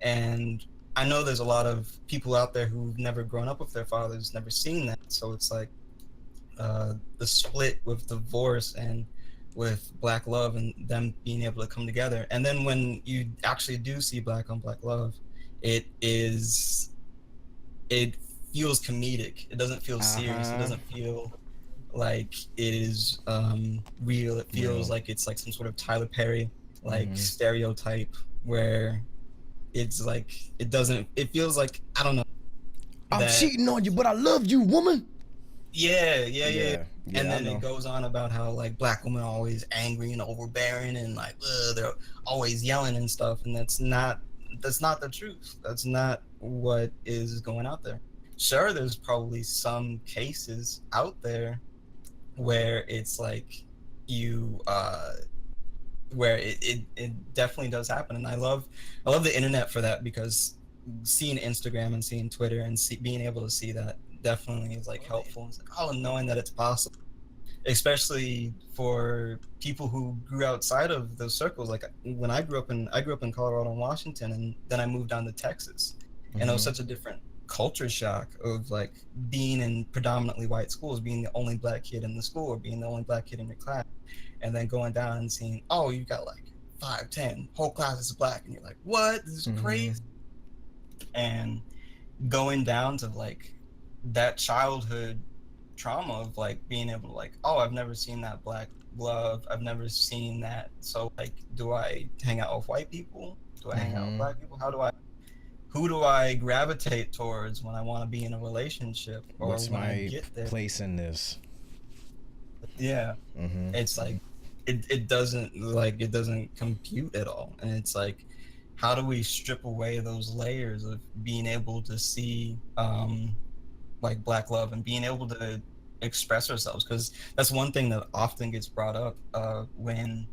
And I know there's a lot of people out there who've never grown up with their fathers, never seen that. So it's like the split with divorce and with Black love and them being able to come together. And then when you actually do see Black on Black love, it feels comedic. It doesn't feel serious. It doesn't feel like it is real. It feels like it's like some sort of Tyler Perry like stereotype, where it's like it feels like, I don't know, I'm cheating on you, but I love you, woman. Yeah. And then it it goes on about how like Black women are always angry and overbearing and like they're always yelling and stuff, and that's not the truth. That's not what is going out there. Sure, there's probably some cases out there where it's like where it definitely does happen, and I love the internet for that, because seeing Instagram and seeing Twitter and being able to see that definitely is like helpful. It's like, oh, knowing that it's possible, especially for people who grew outside of those circles. Like when I grew up in Colorado and Washington, and then I moved down to Texas, and it was such a different culture shock of like being in predominantly white schools, being the only Black kid in the school, or being the only Black kid in your class, and then going down and seeing, oh, you got like 5, 10 whole class is Black, and you're like, what? This is crazy. And going down to like that childhood trauma of like being able to like, oh, I've never seen that Black love, I've never seen that. So like, do I hang out with white people? Do I hang out with Black people? Who do I gravitate towards when I want to be in a relationship, or what's when my I get there? place in this? Yeah. It's like it doesn't compute at all. And it's like, how do we strip away those layers of being able to see like Black love and being able to express ourselves, because that's one thing that often gets brought up when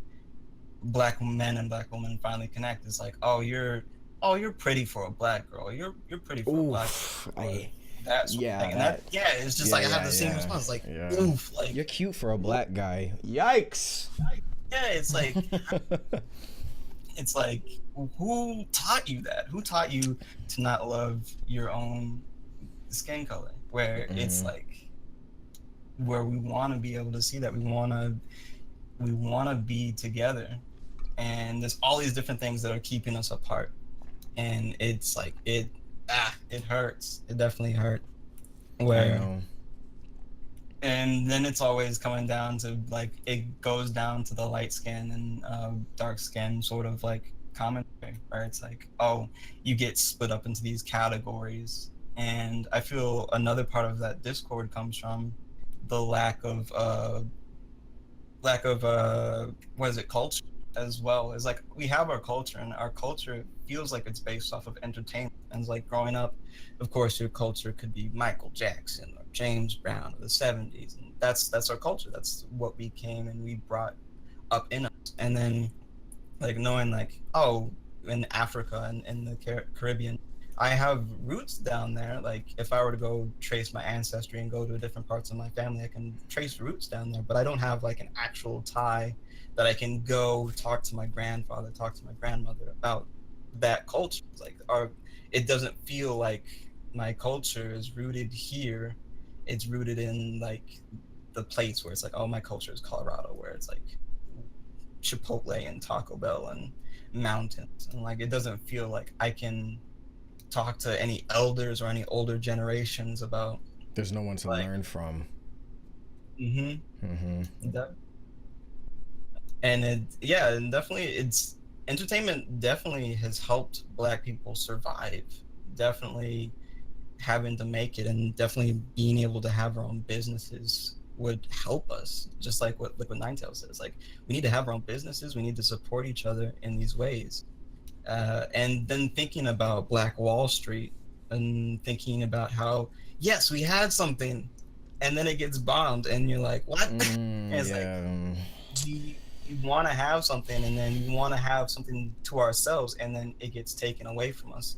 Black men and Black women finally connect. It's like, you're pretty for a Black girl, you're pretty for a Black Oof, girl, or I that sort of yeah thing. And that yeah, it's just yeah like I have yeah the same yeah response, like, yeah. oof, like You're cute for a Black guy. Yikes. yeah, it's like it's like, who taught you that? Who taught you to not love your own skin color? Where it's like, where we want to be able to see that, we want to be together, and there's all these different things that are keeping us apart, and it's like it hurts. It definitely hurt. I Where know. and then it's always coming down to like, it goes down to the light skin and dark skin sort of like commentary, where it's like, oh, you get split up into these categories. And I feel another part of that discord comes from the lack of what is it, culture as well. Is like, we have our culture, and our culture feels like it's based off of entertainment. And it's like, growing up, of course, your culture could be Michael Jackson or James Brown of the 70s, and that's our culture. That's what we came and we brought up in us. And then like knowing like, oh, in Africa and in the Caribbean, I have roots down there. Like, if I were to go trace my ancestry and go to different parts of my family, I can trace roots down there, but I don't have like an actual tie that I can go talk to my grandfather, talk to my grandmother about that culture. It's like, it doesn't feel like my culture is rooted here. It's rooted in like the place where it's like, oh, my culture is Colorado, where it's like Chipotle and Taco Bell and mountains. And like, it doesn't feel like I can talk to any elders or any older generations about. There's no one to like, learn from. And and definitely, it's entertainment definitely has helped Black people survive. Definitely having to make it, and definitely being able to have our own businesses would help us. Just like what Liquid Ninetales says, like, we need to have our own businesses. We need to support each other in these ways. And then thinking about Black Wall Street, and thinking about how, yes, we had something, and then it gets bombed, and you're like, what? And it's like, you want to have something, and then you want to have something to ourselves, and then it gets taken away from us.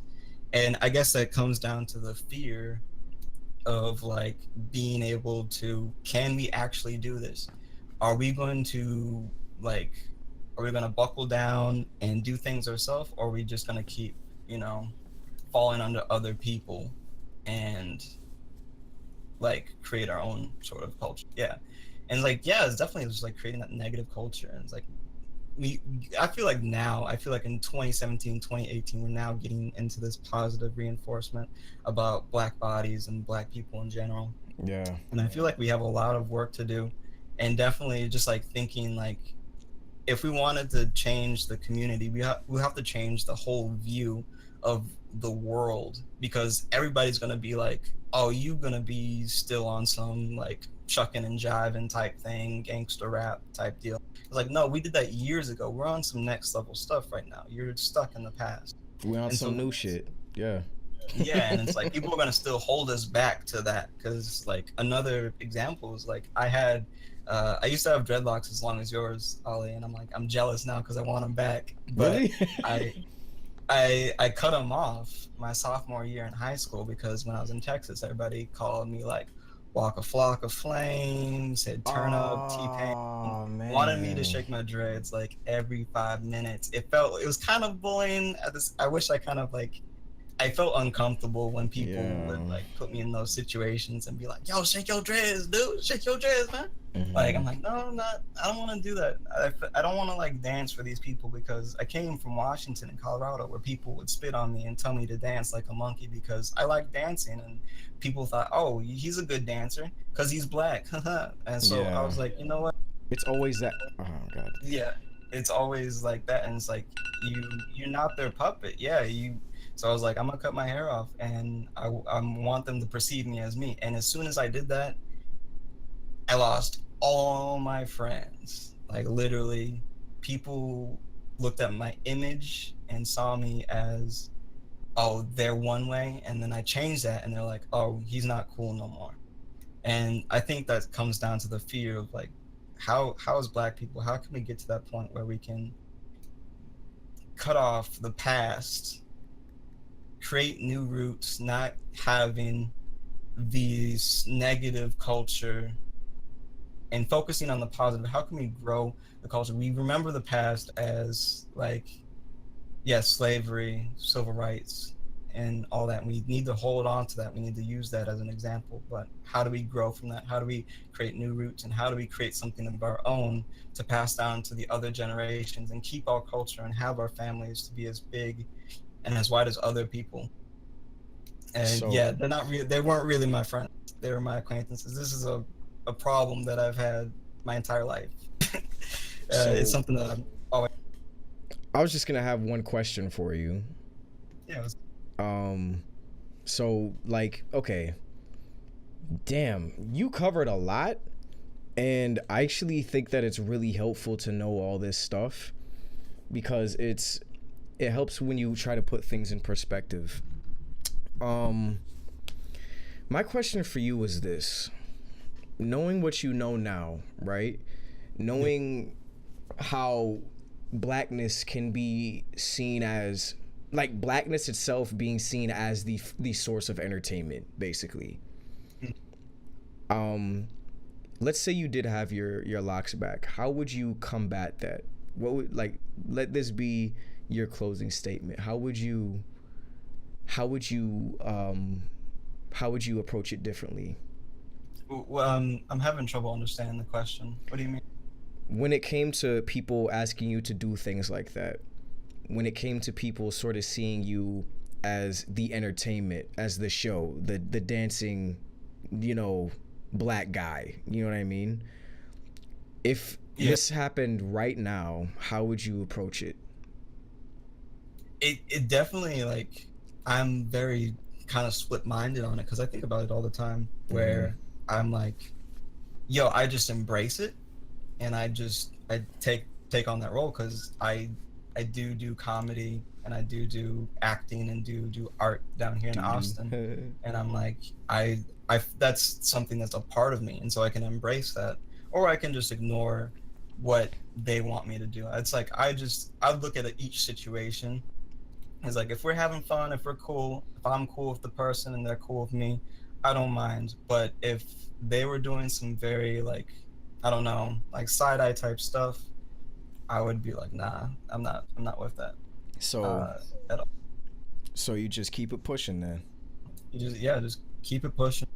And I guess that comes down to the fear of like being able to, can we actually do this? Are we going to buckle down and do things ourselves, or are we just going to keep, falling under other people and like create our own sort of culture? Yeah. And like, yeah, it's definitely just like creating that negative culture. And it's like, I feel like in 2017, 2018, we're now getting into this positive reinforcement about Black bodies and Black people in general. Yeah. And I feel like we have a lot of work to do. And definitely just like thinking like, if we wanted to change the community, we have to change the whole view of the world, because everybody's going to be like, oh, you going to be still on some like shucking and jiving type thing, gangster rap type deal. It's like, no, we did that years ago. We're on some next level stuff right now. You're stuck in the past. We're on some new shit. Yeah. Yeah, and it's like, people are going to still hold us back to that, because like another example is like, I used to have dreadlocks as long as yours, Ollie, and I'm jealous now because I want them back. But Really? I cut them off my sophomore year in high school, because when I was in Texas, everybody called me like Walk a Flock of Flames, said turn up, T-Pain, wanted me to shake my dreads like every 5 minutes. It was kind of bullying. I wish I kind of like, I felt uncomfortable when people would like put me in those situations and be like, yo, shake your dreads, dude, shake your dreads, man. Like, I'm like, no, I don't want to do that. I don't want to like dance for these people, because I came from Washington and Colorado, where people would spit on me and tell me to dance like a monkey because I like dancing, and people thought, oh, he's a good dancer because he's Black. And so I was like, you know what? It's always that. Oh God. Yeah, it's always like that, and it's like, you're not their puppet. Yeah, So I was like, I'm gonna cut my hair off, and I want them to perceive me as me. And as soon as I did that, I lost all my friends. Like, literally, people looked at my image and saw me as oh, they're one way, and then I change that, and they're like, oh, he's not cool no more. And I think that comes down to the fear of like, how as Black people, how can we get to that point where we can cut off the past, create new roots, not having these negative culture, and focusing on the positive? How can we grow the culture? We remember the past as like, yes, slavery, civil rights, and all that. We need to hold on to that. We need to use that as an example. But how do we grow from that? How do we create new roots? And how do we create something of our own to pass down to the other generations and keep our culture and have our families to be as big and as wide as other people? And So- yeah, they weren't really my friends. They were my acquaintances. This is a problem that I've had my entire life. It's something that I'm always. I was just gonna have one question for you. Yeah. So like, okay, damn, you covered a lot, and I actually think that it's really helpful to know all this stuff because it helps when you try to put things in perspective. My question for you is this: knowing what you know now, right? Knowing how Blackness can be seen as, like, Blackness itself being seen as the source of entertainment, basically. Let's say you did have your locks back. How would you combat that? What would, like, let this be your closing statement. How would you approach it differently? Well, I'm having trouble understanding the question. What do you mean? When it came to people asking you to do things like that, when it came to people sort of seeing you as the entertainment, as the show, the dancing, Black guy, you know what I mean? If this happened right now, how would you approach it? It definitely, like, I'm very kind of split-minded on it because I think about it all the time where I'm like, yo, I just embrace it and I take on that role because I do comedy and I do acting and do art down here in Austin. And I'm like, I that's something that's a part of me, and so I can embrace that, or I can just ignore what they want me to do. It's like I look at each situation. It's like, if we're having fun, if we're cool, if I'm cool with the person and they're cool with me, I don't mind. But if they were doing some very, like, I don't know, like side-eye type stuff, I would be like, nah, I'm not with that. So at all. So you just keep it pushing then. You just keep it pushing.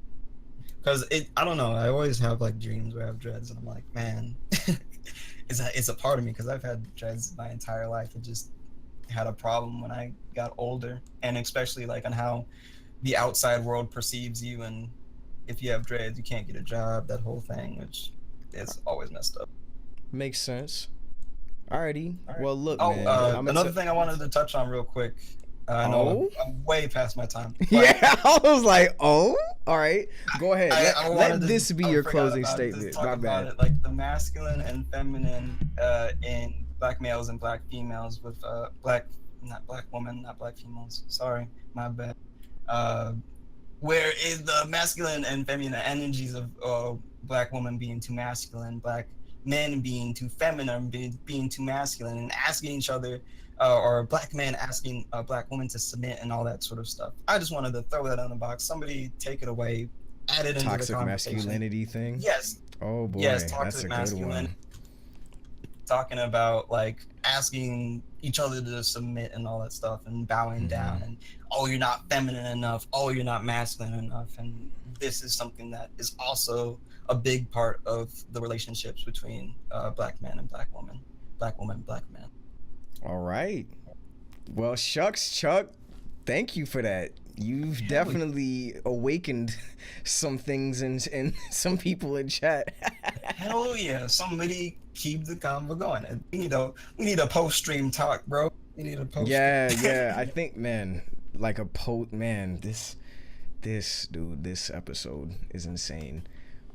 Cause I don't know, I always have like dreams where I have dreads, and I'm like, man, it's a part of me because I've had dreads my entire life. It just had a problem when I got older, and especially like on how the outside world perceives you, and if you have dreads, you can't get a job. That whole thing, which is always messed up. Makes sense. Alrighty. Well, look, Oh, man. another thing I wanted to touch on real quick. I know I'm way past my time. Yeah, I was like, all right. Go ahead. Let I this be your closing statement. My bad. It, like the masculine and feminine in Black males and Black females with not Black women, not Black females. Sorry, my bad. Where is the masculine and feminine energies of Black women being too masculine, Black men being too feminine, being too masculine, and asking each other, or Black men asking a Black woman to submit and all that sort of stuff. I just wanted to throw that on the box. Somebody take it away, add it into the Toxic conversation. masculinity thing? Yes. Oh boy, yes, that's a good one. Talking about like asking each other to submit and all that stuff and bowing down and, oh, you're not feminine enough, oh, you're not masculine enough. And this is something that is also a big part of the relationships between Black men and Black women, Black woman, Black men. All right. Well, shucks, Chuck, thank you for that. You've definitely awakened some things in some people in chat. Hell yeah! Somebody keep the convo going. We need a post-stream talk, bro. We need a post. Yeah. I think, man, like this episode is insane.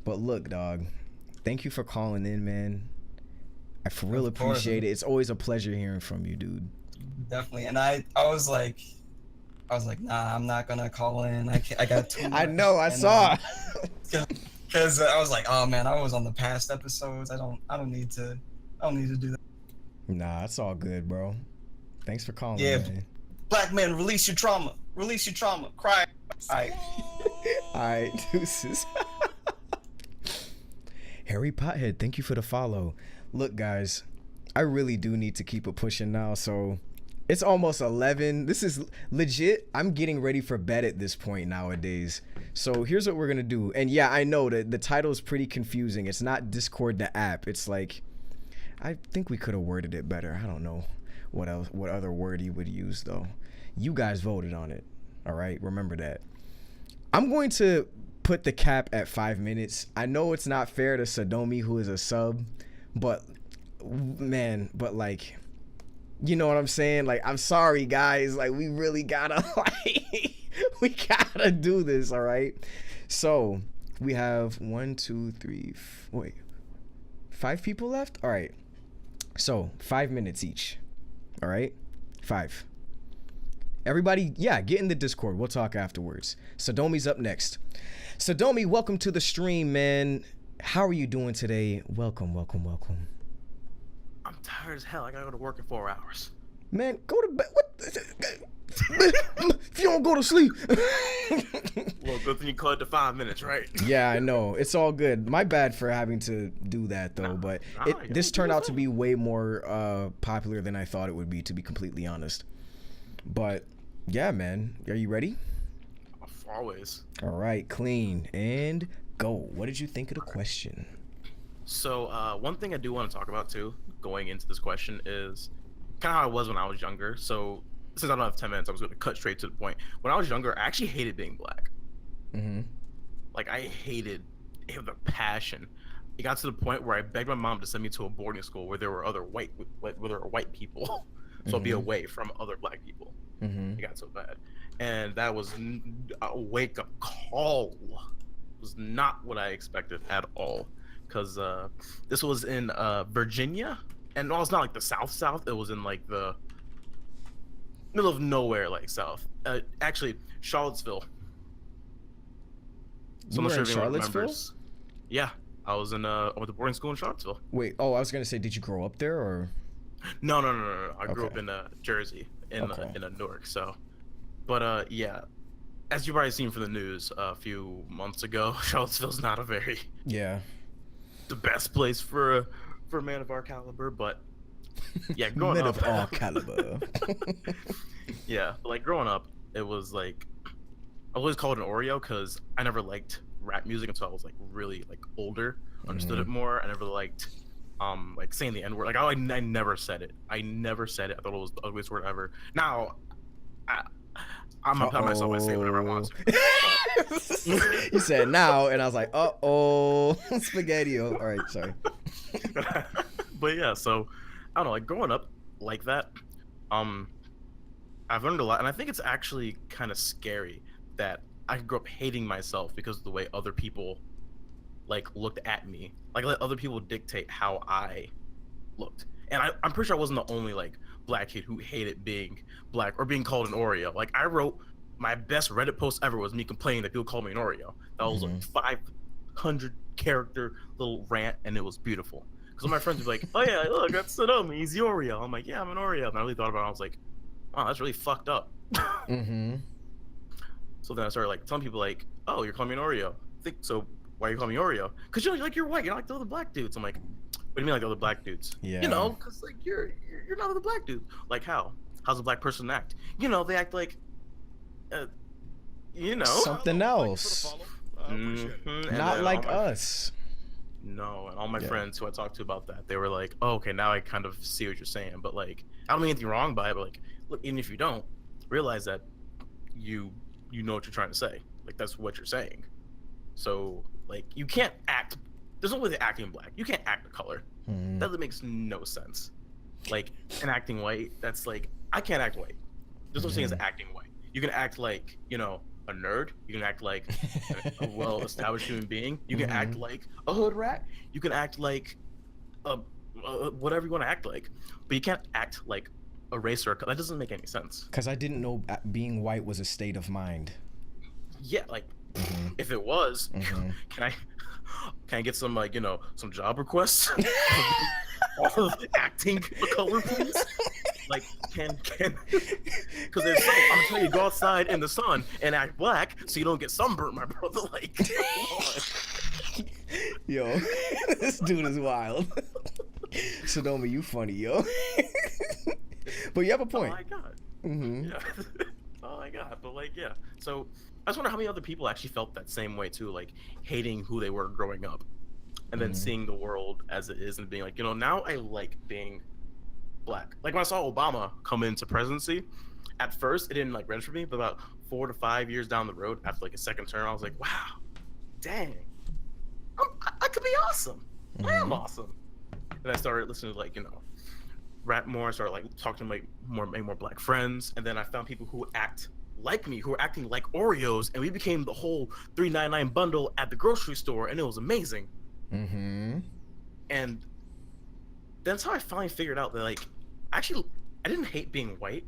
But look, dog, thank you for calling in, man. I for real appreciate it. It's always a pleasure hearing from you, dude. Definitely. And I was like, I was like, nah, I'm not gonna call in. I got too much. I know, I and, saw. Because I was like, oh man, I was on the past episodes. I don't need to do that. Nah, it's all good, bro. Thanks for calling, Yeah, man. black men, release your trauma. Release your trauma. Cry. Alright. Alright, deuces. Harry Pothead, thank you for the follow. Look, guys, I really do need to keep it pushing now, so it's almost 11. This is legit. I'm getting ready for bed at this point nowadays. So here's what we're gonna do. And yeah, I know that the title is pretty confusing. It's not Discord the app. It's like, I think we could have worded it better. I don't know what other word you would use though. You guys voted on it. All right, remember that. I'm going to put the cap at 5 minutes. I know it's not fair to Sodomi, who is a sub, but man, but like, you know what I'm saying? Like, I'm sorry, guys. Like, we really gotta, like, we gotta do this, all right? So, we have 5 people left? All right. So, 5 minutes each. All right? 5. Everybody, yeah, get in the Discord. We'll talk afterwards. Sodomi's up next. Sodomi, welcome to the stream, man. How are you doing today? Welcome, welcome, welcome. I'm tired as hell. I gotta go to work in 4 hours. Man, go to bed. What? If you don't go to sleep. Well, good thing you cut it to 5 minutes, right? Yeah, I know. It's all good. My bad for having to do that, though. But this turned out to be way more popular than I thought it would be, to be completely honest. But yeah, man. Are you ready? Always. All right, clean and go. What did you think of the question? So, one thing I do want to talk about too, going into this question, is kind of how I was when I was younger. So, since I don't have 10 minutes, I'm just going to cut straight to the point. When I was younger, I actually hated being black. Mm-hmm. Like, I hated it with a passion. It got to the point where I begged my mom to send me to a boarding school where there were white people, so I'd be away from other black people. Mm-hmm. It got so bad, and that was a wake-up call. It was not what I expected at all, because this was in Virginia, and well, it's not like the South. It was in like the middle of nowhere, like South. Actually, Charlottesville. So I'm not sure if anyone remembers. Yeah, I went to boarding school in Charlottesville. Wait, I was gonna say, did you grow up there or? No. I grew up in Jersey, in Newark. So, but yeah, as you've already seen from the news a few months ago, Charlottesville's not the best place for a man of our caliber. But yeah, growing Men up, of all caliber. yeah, but like growing up, it was like I always called it an Oreo because I never liked rap music until I was like really like older, understood it more. I never liked like saying the N-word. Like I never said it. I thought it was the ugliest word ever. Now I'm gonna tell myself I say whatever I want to. You said now, and I was like, spaghetti. All right, sorry. But yeah, so I don't know, like growing up like that, I've learned a lot, and I think it's actually kind of scary that I grew up hating myself because of the way other people like looked at me. Like let other people dictate how I looked. And I'm pretty sure I wasn't the only like black kid who hated being black or being called an Oreo. Like I wrote my best Reddit post ever was me complaining that people called me an Oreo. That was like 500 character little rant, and it was beautiful. Because my friends would be like, "Oh yeah, look, that's Sodomi, he's the Oreo." I'm like, "Yeah, I'm an Oreo." And I really thought about it. I was like, "Wow, that's really fucked up." So then I started like telling people like, "Oh, you're calling me an Oreo. So why are you calling me Oreo? Because you're white. You're not like the other black dudes." I'm like, "What do you mean like the other black dudes?" Yeah. You know, because like you're not the black dude. Like how? How's a black person act? You know, they act like, you know, something else. Not like us. No, and all my friends who I talked to about that, they were like, "Oh, okay, now I kind of see what you're saying." But like, I don't mean anything wrong by it. But like, look, even if you don't realize that, you know what you're trying to say. Like that's what you're saying. So like, you can't act. There's no way to acting black. You can't act the color. That makes no sense. Like, and acting white, that's like, I can't act white. There's no thing as acting white. You can act like, you know, a nerd. You can act like a well-established human being. You can act like a hood rat. You can act like whatever you want to act like. But you can't act like a race or a, that doesn't make any sense. Because I didn't know being white was a state of mind. Yeah, like if it was, can I get some like some job requests? Acting color, please. Like can because there's I'm telling you, go outside in the sun and act black so you don't get sunburned, my brother. Like, yo, this dude is wild. Sodomi, you funny, yo. But you have a point. Oh my god. Yeah. Oh my god. But like, yeah. So I just wonder how many other people actually felt that same way too, like hating who they were growing up, and then seeing the world as it is and being like, now I like being black. Like when I saw Obama come into presidency, at first it didn't like register me, but about 4 to 5 years down the road, after like a second term, I was like, wow, dang, I could be awesome. I am awesome. And I started listening to like rap more. I started like talking to like more black friends, and then I found people who act like me, who were acting like Oreos, and we became the whole $3.99 bundle at the grocery store, and it was amazing. And that's how I finally figured out that like actually I didn't hate being white.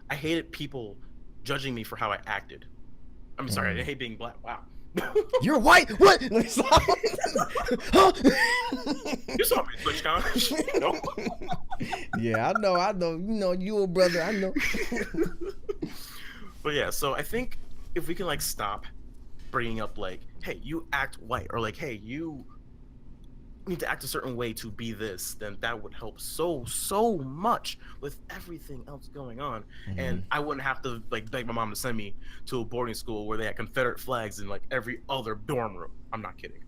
I hated people judging me for how I acted. I'm sorry, I didn't hate being black. Wow. You're white? What? Huh? You saw me switch comments. Yeah, I know. You a brother, I know. But yeah, so I think if we can like stop bringing up like, hey, you act white, or like, hey, you need to act a certain way to be this, then that would help so much with everything else going on. And I wouldn't have to like beg my mom to send me to a boarding school where they had Confederate flags in like every other dorm room. I'm not kidding.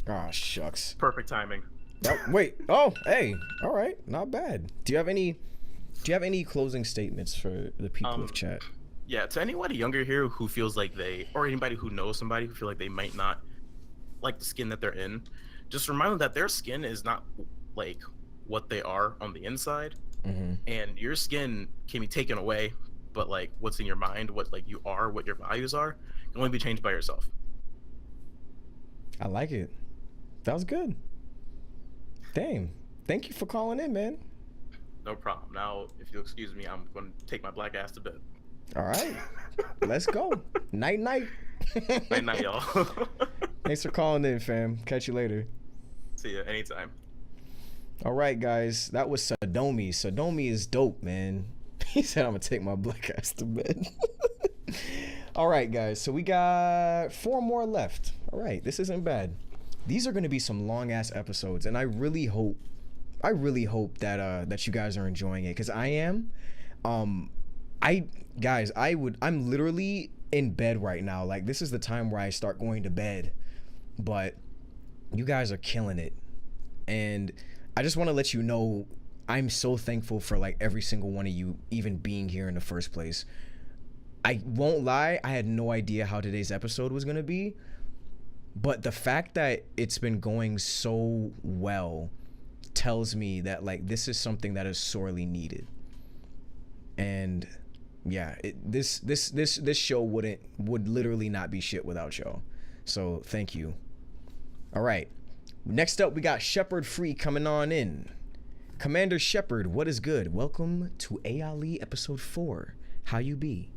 Oh, shucks. Perfect timing. Wait. Oh, hey. All right. Not bad. Do you have any closing statements for the people of chat? Yeah, to anybody younger here who feels like or anybody who knows somebody who feel like they might not like the skin that they're in, just remind them that their skin is not like what they are on the inside, and your skin can be taken away, but like what's in your mind, what like you are, what your values are, can only be changed by yourself. I like it. That was good. Damn. Thank you for calling in, man. No problem. Now, if you'll excuse me, I'm going to take my black ass to bed. All right. Let's go. Night. Night, y'all. Thanks for calling in, fam. Catch you later. See ya anytime. All right, guys. That was Sodomi. Sodomi is dope, man. He said I'm going to take my black ass to bed. All right, guys. So we got 4 more left. All right. This isn't bad. These are going to be some long-ass episodes, and I really hope that you guys are enjoying it, because I am. I'm literally in bed right now. Like, this is the time where I start going to bed, but you guys are killing it. And I just want to let you know I'm so thankful for like every single one of you even being here in the first place. I won't lie, I had no idea how today's episode was going to be, but the fact that it's been going so well tells me that like this is something that is sorely needed. And yeah, this show would literally not be shit without y'all. So thank you. All right, next up we got Shepard Free coming on in. Commander Shepard, what is good? Welcome to ALE episode 4. How you be?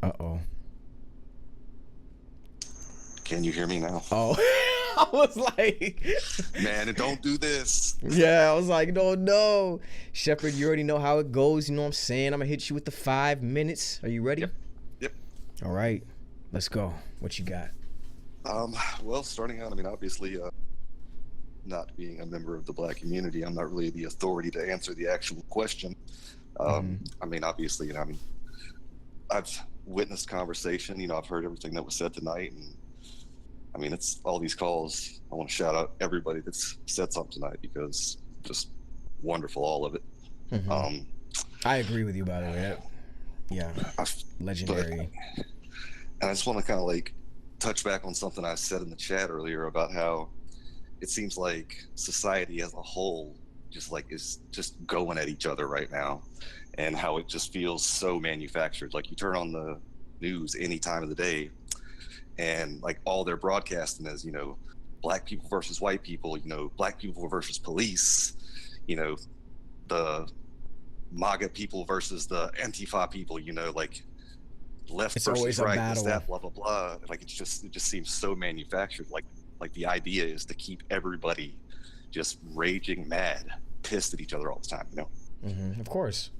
Uh-oh. Can you hear me now? Oh. I was like, man, don't do this. Yeah, I was like, no. Shepard, you already know how it goes. You know what I'm saying? I'm going to hit you with the 5 minutes. Are you ready? Yep. All right. Let's go. What you got? Well, starting out, I mean, obviously, not being a member of the Black community, I'm not really the authority to answer the actual question. I mean, obviously, I've witnessed conversation. I've heard everything that was said tonight, and I mean, it's all these calls. I want to shout out everybody that's said something tonight, because just wonderful, all of it. I agree with you, by the way. Yeah, legendary. And I just want to kind of like touch back on something I said in the chat earlier about how it seems like society as a whole just like is just going at each other right now, and how it just feels so manufactured. Like you turn on the news any time of the day, and like all they're broadcasting is, Black people versus white people, Black people versus police, you know, the MAGA people versus the Antifa people, you know, like left It's versus always a right, battle. this, that, blah, blah, blah. Like, it just seems so manufactured. Like the idea is to keep everybody just raging mad, pissed at each other all the time, you know? Of course.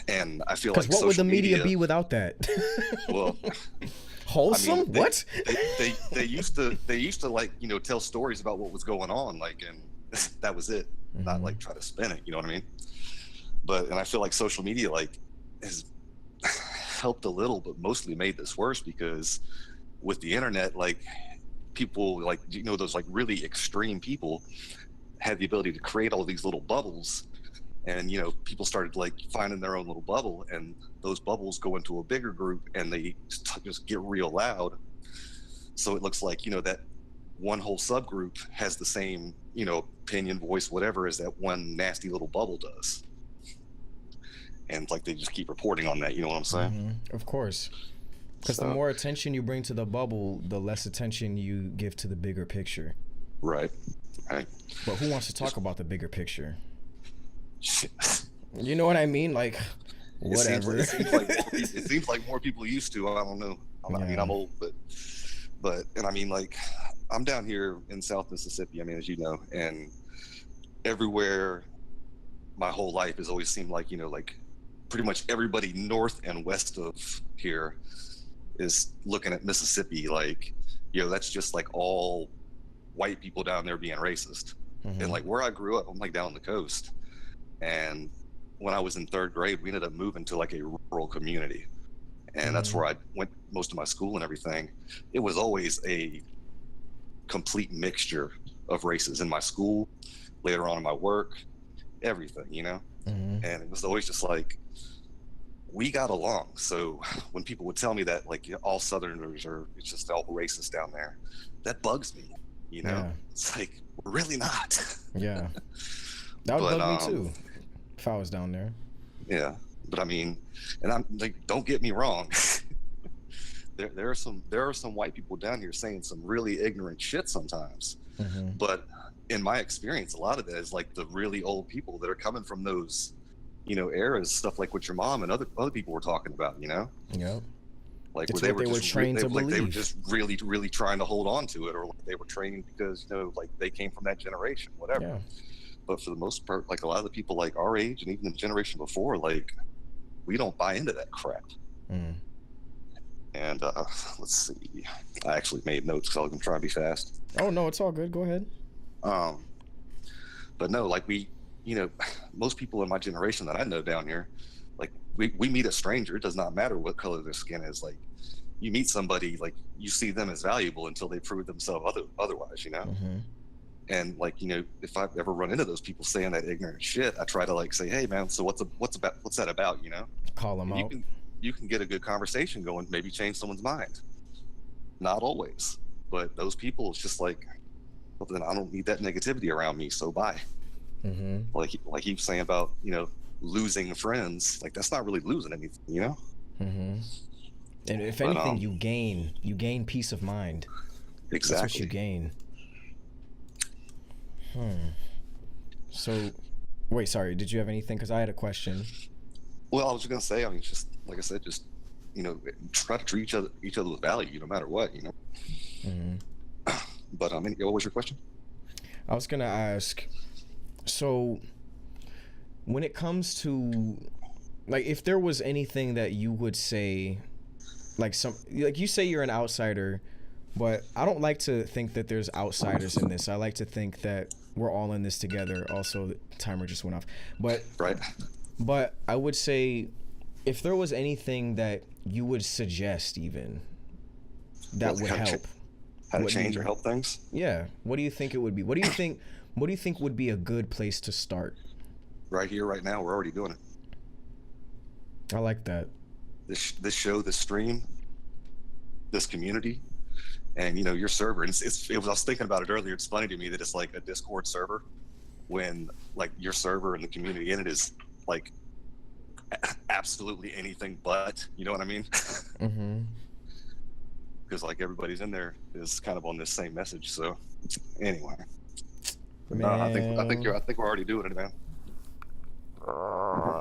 And I feel Because like what would the media media be without that? Well, wholesome? I mean, What? they used to like, you know, tell stories about what was going on, like, and that was it. Not like try to spin it, you know what I mean? And I feel like social media like has helped a little, but mostly made this worse, because with the internet, like, people, like, you know, those like really extreme people had the ability to create all these little bubbles, and, you know, people started like finding their own little bubble, and those bubbles go into a bigger group and they just get real loud. So it looks like, you know, that one whole subgroup has the same, you know, opinion, voice, whatever, as that one nasty little bubble does. And like, they just keep reporting on that, you know what I'm saying? Of course. Because the more attention you bring to the bubble, the less attention you give to the bigger picture. Right. But who wants to talk about the bigger picture? You know what I mean? Like, whatever. It seems like more people used to. I don't know. I mean, I'm old, but and I mean, like, I'm down here in South Mississippi. I mean, as you know, and everywhere, my whole life has always seemed like, you know, like pretty much everybody north and west of here is looking at Mississippi like, you know, that's just like all white people down there being racist. And like, where I grew up, I'm like down the coast, and when I was in 3rd grade, we ended up moving to like a rural community, and that's where I went most of my school and everything. It was always a complete mixture of races in my school, later on in my work, everything, you know. And it was always just like, we got along. So when people would tell me that, like, all Southerners are, it's just all racist down there, that bugs me, you know. It's like, we're really not. That would bug me too if I was down there. Yeah, but I mean, and I'm like, don't get me wrong. there are some white people down here saying some really ignorant shit sometimes. But in my experience, a lot of that is like the really old people that are coming from those, you know, eras, stuff like what your mom and other people were talking about, you know. Like, it's where what they were trained to believe. They were just really, really trying to hold on to it, or like they were trained because, you know, like they came from that generation, whatever. But for the most part, like, a lot of the people like our age and even the generation before, like, we don't buy into that crap. And let's see, I actually made notes because I was gonna try to be fast. Oh no, it's all good. Go ahead. But no, like, we, you know, most people in my generation that I know down here, like, we meet a stranger. It does not matter what color their skin is. Like, you meet somebody, like, you see them as valuable until they prove themselves otherwise, you know. And like, you know, if I ever run into those people saying that ignorant shit, I try to like say, hey man, so what's that about, you know? Call them out. You can get a good conversation going, maybe change someone's mind. Not always, but those people, it's just like, well, then I don't need that negativity around me, so bye. Like he was saying about, you know, losing friends, like, that's not really losing anything, you know. And if anything, you gain peace of mind. Exactly. That's what you gain. So, wait, sorry, did you have anything? Because I had a question. Well, I was just gonna say, I mean, just like I said, just, you know, try to treat each other with value, no matter what, you know. But I mean, what was your question? I was gonna ask, so when it comes to, like, if there was anything that you would say, like you say you're an outsider, but I don't like to think that there's outsiders in this. I like to think that we're all in this together. Also, the timer just went off. But I would say, if there was anything that you would suggest, even that would help, how to change or help things. Yeah. What do you think it would be? What do you think would be a good place to start? Right here, right now, we're already doing it. I like that. This show, this stream, this community. And, you know, your server, and I was thinking about it earlier. It's funny to me that it's like a Discord server, when like your server and the community in it is like absolutely anything but, you know what I mean? Because like everybody's in there is kind of on this same message. So anyway, I think we're already doing it, man.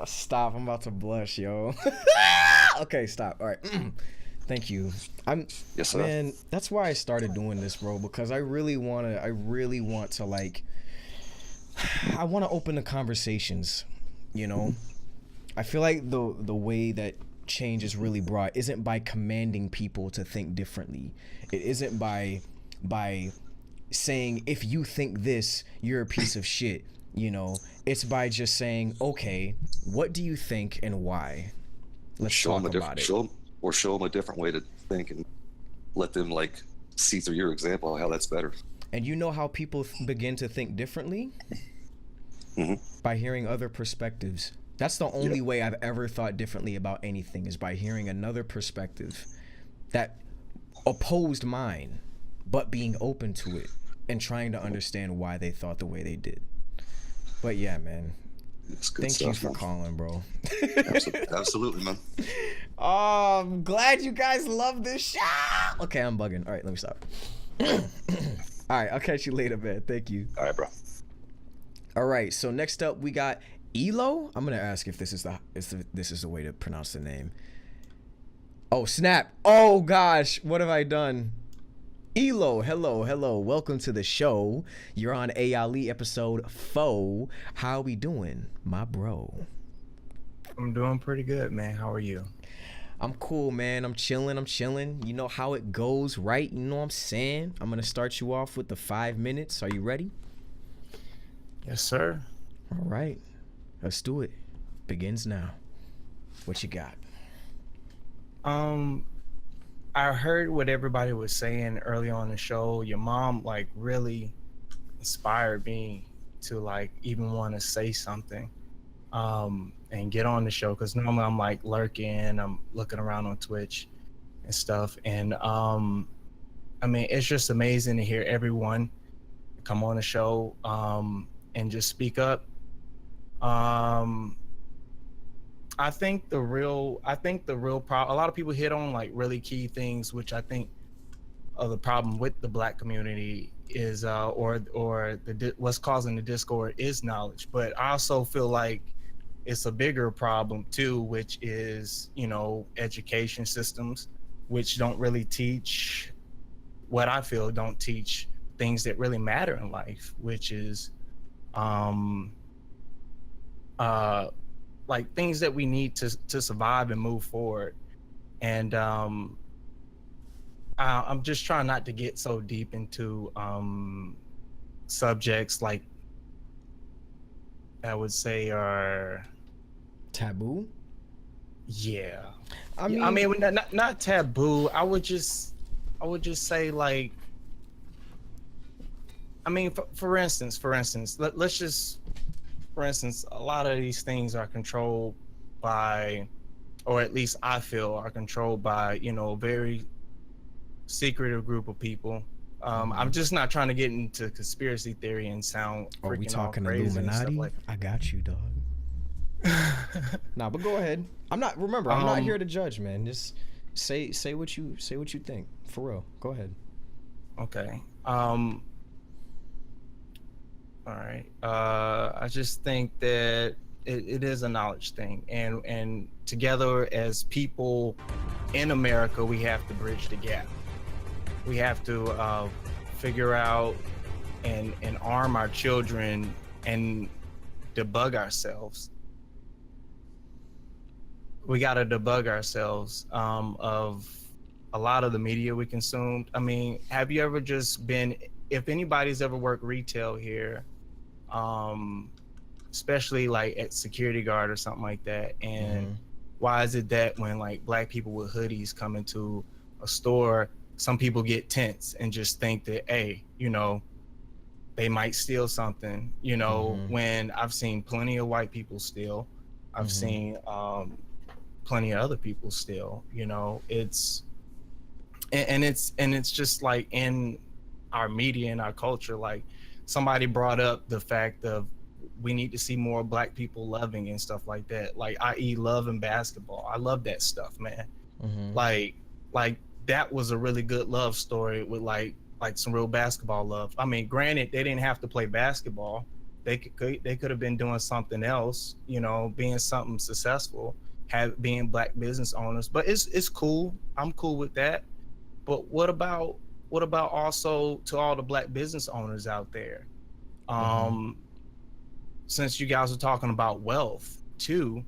Stop! I'm about to blush, yo. Okay, stop. All right. Thank you. Yes, sir. Man, that's why I started doing this, bro, because I really want to like I want to open the conversations, you know? I feel like the way that change is really brought isn't by commanding people to think differently. It isn't by saying, if you think this, you're a piece of shit, you know? It's by just saying, okay, what do you think and why? Let's talk about it. Show them a different way to think and let them like see through your example how that's better. And you know how people begin to think differently? Mm-hmm. By hearing other perspectives. That's the only way I've ever thought differently about anything, is by hearing another perspective that opposed mine, but being open to it and trying to understand why they thought the way they did. But yeah, man. Thank you for calling, bro. Absolutely, man. Oh, I'm glad you guys love this show. Okay, I'm bugging. All right, let me stop. All right, I'll catch you later, man. Thank you. All right, bro. All right, so next up we got Elo. I'm gonna ask if this is the way to pronounce the name. Oh snap! Oh gosh, what have I done? Elo, hello, welcome to the show. You're on ALE episode 4. How we doing, my bro? I'm doing pretty good, man. How are you? I'm cool, man. I'm chilling. You know how it goes, right? You know what I'm saying? I'm gonna start you off with the 5 minutes. Are you ready? Yes, sir. All right, let's do it. Begins now. What you got? I heard what everybody was saying early on the show. Your mom like really inspired me to like even want to say something and get on the show, because normally I'm like lurking, I'm looking around on Twitch and stuff, and I mean, it's just amazing to hear everyone come on the show and just speak up. I think the real problem, a lot of people hit on like really key things, which I think are the problem with the Black community is, what's causing the discord is knowledge. But I also feel like it's a bigger problem too, which is, you know, education systems, which don't really teach what I feel don't teach things that really matter in life, which is, like things that we need to survive and move forward. And I'm just trying not to get so deep into subjects like I would say are taboo. Yeah, I mean not taboo. I would just say like, I mean, for instance, let's just. For instance, a lot of these things are controlled by, or at least I feel are controlled by, you know, a very secretive group of people. I'm just not trying to get into conspiracy theory and sound freaking Are we talking all crazy Illuminati? like I got you, dog. Nah, but go ahead. I'm not here to judge, man. Just say what you think. For real. Go ahead. Okay. All right. I just think that it is a knowledge thing, and together as people in America, we have to bridge the gap. We have to figure out and arm our children and debug ourselves. We got to debug ourselves of a lot of the media we consumed. I mean, have you ever just been, if anybody's ever worked retail here, especially like at security guard or something like that, and why is it that when like Black people with hoodies come into a store, some people get tense and just think that, hey, you know, they might steal something, you know, when I've seen plenty of white people steal. I've seen plenty of other people steal, you know. It's just like in our media and our culture, like somebody brought up the fact of we need to see more Black people loving and stuff like that, like i.e. love and basketball. I love that stuff, man. Like that was a really good love story with like some real basketball love. I mean, granted, they didn't have to play basketball, They could have been doing something else, you know, being something successful, being black business owners. But it's cool. I'm cool with that. But what about also to all the black business owners out there? Since you guys are talking about wealth too,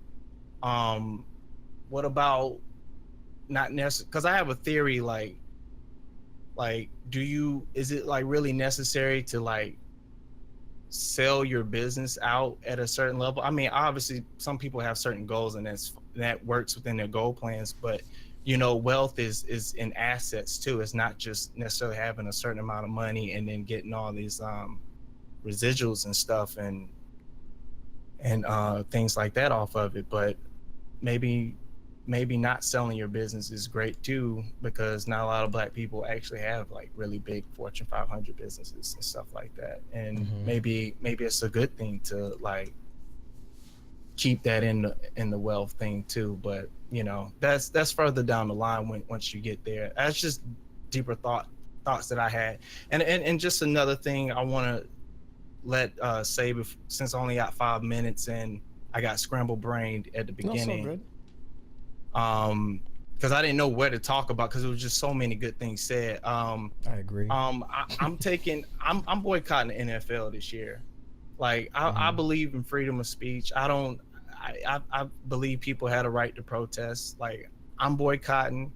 what about not necessarily, because I have a theory, like is it like really necessary to like sell your business out at a certain level? I mean, obviously some people have certain goals and that works within their goal plans, but you know, wealth is in assets too. It's not just necessarily having a certain amount of money and then getting all these residuals and stuff and things like that off of it. But maybe not selling your business is great too, because not a lot of black people actually have like really big Fortune 500 businesses and stuff like that. And maybe it's a good thing to like keep that in the wealth thing too. But you know, that's further down the line once you get there. That's just deeper thoughts that I had. And just another thing I want to let say, since I only got 5 minutes and I got scrambled brained at the beginning. No, so good. Because I didn't know where to talk about, because there was just so many good things said. I agree. I'm boycotting the NFL this year. Like I believe in freedom of speech. I believe people had a right to protest. Like I'm boycotting.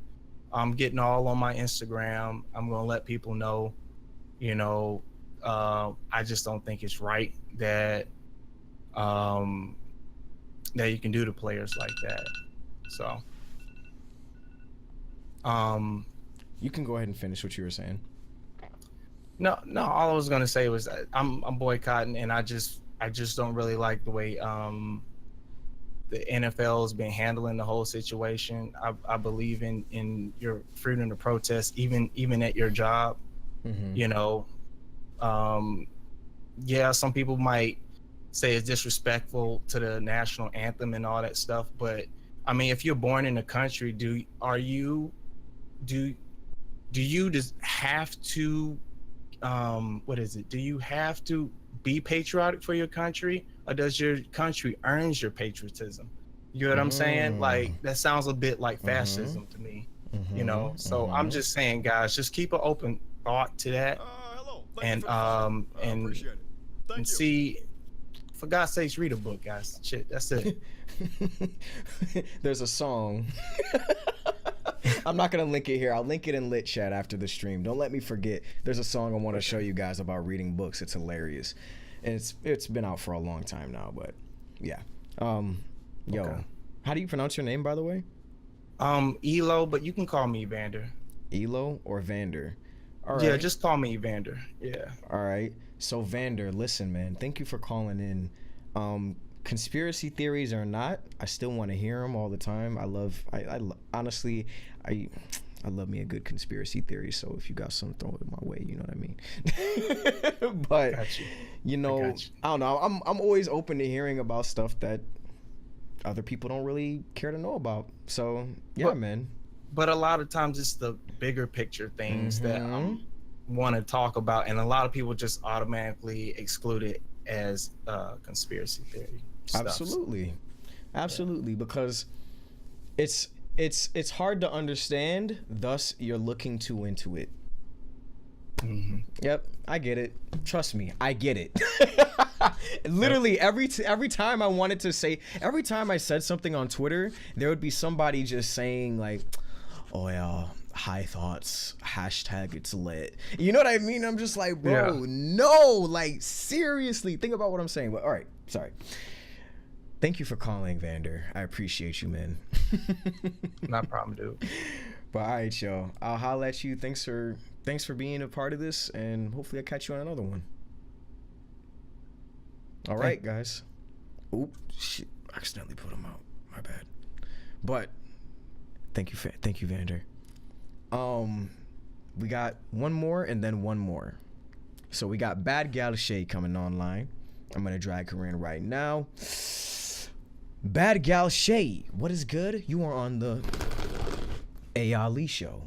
I'm getting all on my Instagram. I'm gonna let people know, you know, I just don't think it's right that that you can do to players like that. So you can go ahead and finish what you were saying. No, all I was gonna say was I'm boycotting, and I just don't really like the way the NFL has been handling the whole situation. I believe in your freedom to protest, even at your job. You know, yeah, some people might say it's disrespectful to the national anthem and all that stuff, but I mean, if you're born in the country, do you just have to do you have to be patriotic for your country, or does your country earn your patriotism? You know what I'm saying? Like that sounds a bit like fascism to me. You know, so I'm just saying, guys, just keep an open thought to that. Hello. And see, for God's sakes, read a book, guys. Shit, that's it. There's a song. I'm not gonna link it here. I'll link it in lit chat after the stream. Don't let me forget. There's a song I want to show you guys about reading books. It's hilarious, and it's been out for a long time now. But yeah, yo, how do you pronounce your name, by the way? Elo, but you can call me Vander. Elo or Vander? All right. Yeah, just call me Vander. Yeah. All right. So Vander, listen, man. Thank you for calling in. Conspiracy theories or not, I still want to hear them all the time. Honestly, I love me a good conspiracy theory. So if you got some, throw it my way. You know what I mean? But you know, I don't know. I'm always open to hearing about stuff that other people don't really care to know about. So yeah, man. But a lot of times it's the bigger picture things that I want to talk about, and a lot of people just automatically exclude it as conspiracy theory stuff. Absolutely, because it's hard to understand, thus you're looking too into it. Yep, I get it. Trust me, I get it. Literally every time every time I said something on Twitter, there would be somebody just saying like, oh yeah, high thoughts, hashtag it's lit. You know what I mean? I'm just like, bro, no, like seriously, think about what I'm saying. But all right, sorry. Thank you for calling, Vander. I appreciate you, man. No problem, dude. But all right, yo, I'll holler at you. Thanks for being a part of this, and hopefully I'll catch you on another one. All right, guys. Oop, shit, I accidentally put him out. My bad. But thank you, Vander. We got one more and then one more. So we got Bad Gal Shay coming online. I'm gonna drag her in right now. Bad Gal Shay, what is good? You are on the A Ali show.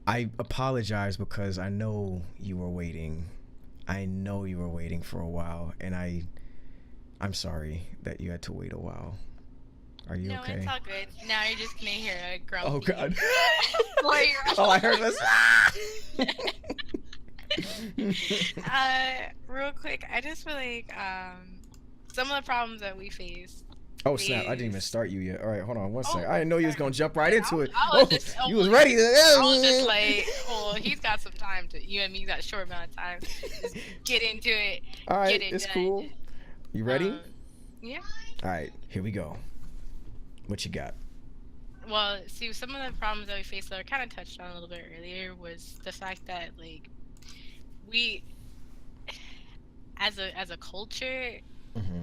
I apologize because I know you were waiting. I know you were waiting for a while, and I'm sorry that you had to wait a while. Are you No, okay? it's all good. Now you're just gonna hear a grumpy. Oh God. 4-year-old. Oh, I heard this. Real quick, I just feel like some of the problems that we face. Oh snap! I didn't even start you yet. All right, hold on one second. I didn't know you was sorry. gonna jump right into it. I was Oh, just, you was ready to. I was just like, well, he's got some time to. You and me got a short amount of time. Just get into it. All right, get it it's done. cool. You ready? Yeah. All right, here we go. What you got? Well, see, some of the problems that we faced that I kind of touched on a little bit earlier was the fact that like we, as a culture,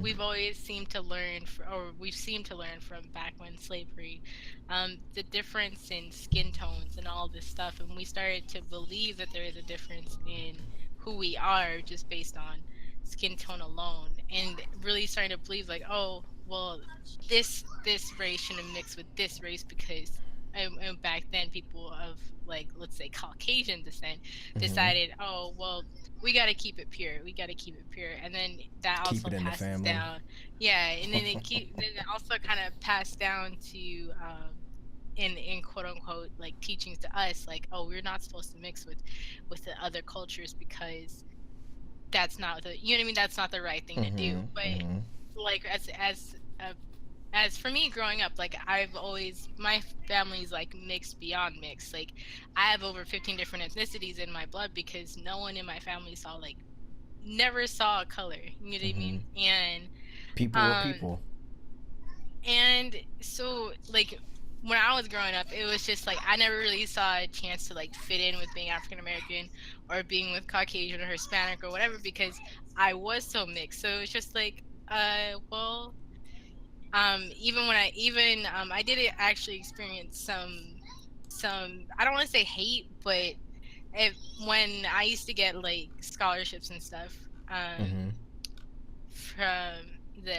we've always seemed to learn, we've seemed to learn from back when slavery, the difference in skin tones and all this stuff, and we started to believe that there is a difference in who we are just based on skin tone alone, and really starting to believe like, oh, well, this race shouldn't mix with this race because. And back then, people of like, let's say, Caucasian descent decided, oh, well, we got to keep it pure. We got to keep it pure. And then that also passes down. Yeah. And then then it also kind of passed down to, in quote unquote, like teachings to us, like, oh, we're not supposed to mix with the other cultures because that's not you know what I mean? That's not the right thing to do. But like, as for me growing up, like my family's like mixed beyond mixed. Like I have over 15 different ethnicities in my blood because no one in my family never saw a color. You know what I mean? And people are people. And so like when I was growing up, it was just like I never really saw a chance to like fit in with being African American or being with Caucasian or Hispanic or whatever because I was so mixed. So it was just like, well. Even when I did actually experience some I don't want to say hate, but when I used to get like scholarships and stuff from the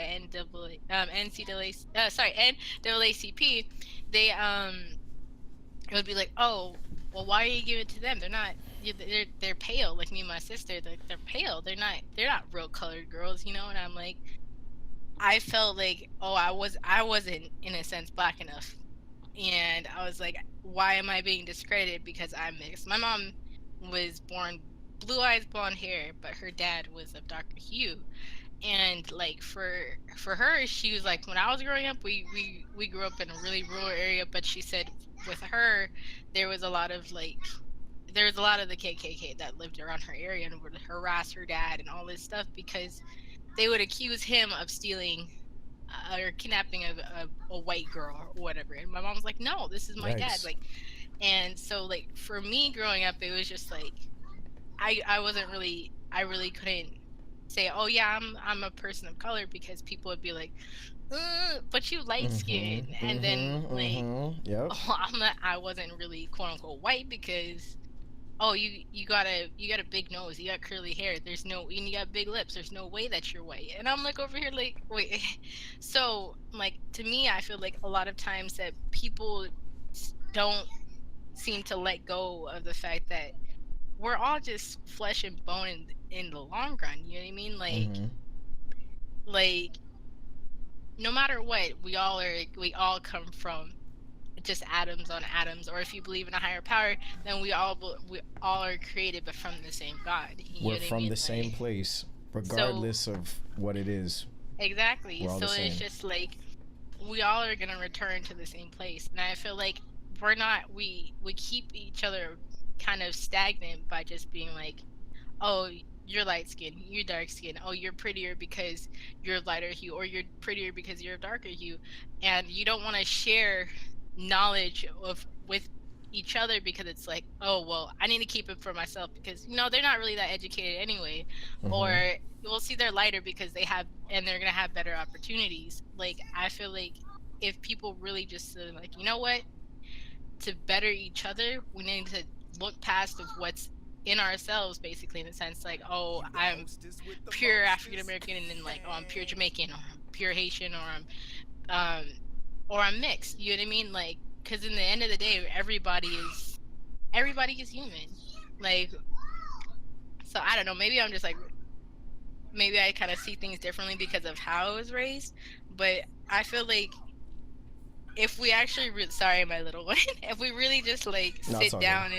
NAACP, they it would be like, oh, well, why are you giving it to them? They're pale, like me and my sister. They're pale. They're not real colored girls, you know. And I'm like. I felt like, oh, I wasn't in a sense black enough, and I was like, why am I being discredited because I'm mixed? My mom was born blue eyes, blonde hair, but her dad was of darker hue, and like for her, she was like, when I was growing up, we grew up in a really rural area, but she said with her, there was a lot of the KKK that lived around her area and would harass her dad and all this stuff because. They would accuse him of stealing or kidnapping a white girl or whatever. And my mom was like, no, this is my dad. Like, and so like for me growing up, it was just like, I really couldn't say, oh yeah, I'm a person of color because people would be like, but you light skin. And then I wasn't really quote unquote white because oh, you got a big nose, you got curly hair, and you got big lips, there's no way that you're white. And I'm like over here like, wait. So like to me, I feel like a lot of times that people don't seem to let go of the fact that we're all just flesh and bone in the long run, you know what I mean? Like no matter what, we all come from just atoms on atoms, or if you believe in a higher power, then we all are created but from the same God. We're from the same place, regardless of what it is. Exactly. So it's just like we all are gonna return to the same place, and I feel like we keep each other kind of stagnant by just being like, oh, you're light skin, you're dark skin, oh, you're prettier because you're lighter hue, or you're prettier because you're darker hue, and you don't want to share knowledge with each other because it's like, oh well, I need to keep it for myself because they're not really that educated anyway, or we'll see they're lighter because they're gonna have better opportunities. Like I feel like if people really just like, you know what, to better each other, we need to look past of what's in ourselves, basically, in the sense like, oh, I'm pure African American, and then like, oh, I'm pure Jamaican, or I'm pure Haitian, or I'm mixed. You know what I mean? Like, because in the end of the day, everybody is human. Like, So I don't know. Maybe I'm just like, maybe I kind of see things differently because of how I was raised. But I feel like if we actually, sorry, my little one, if we really just like sit down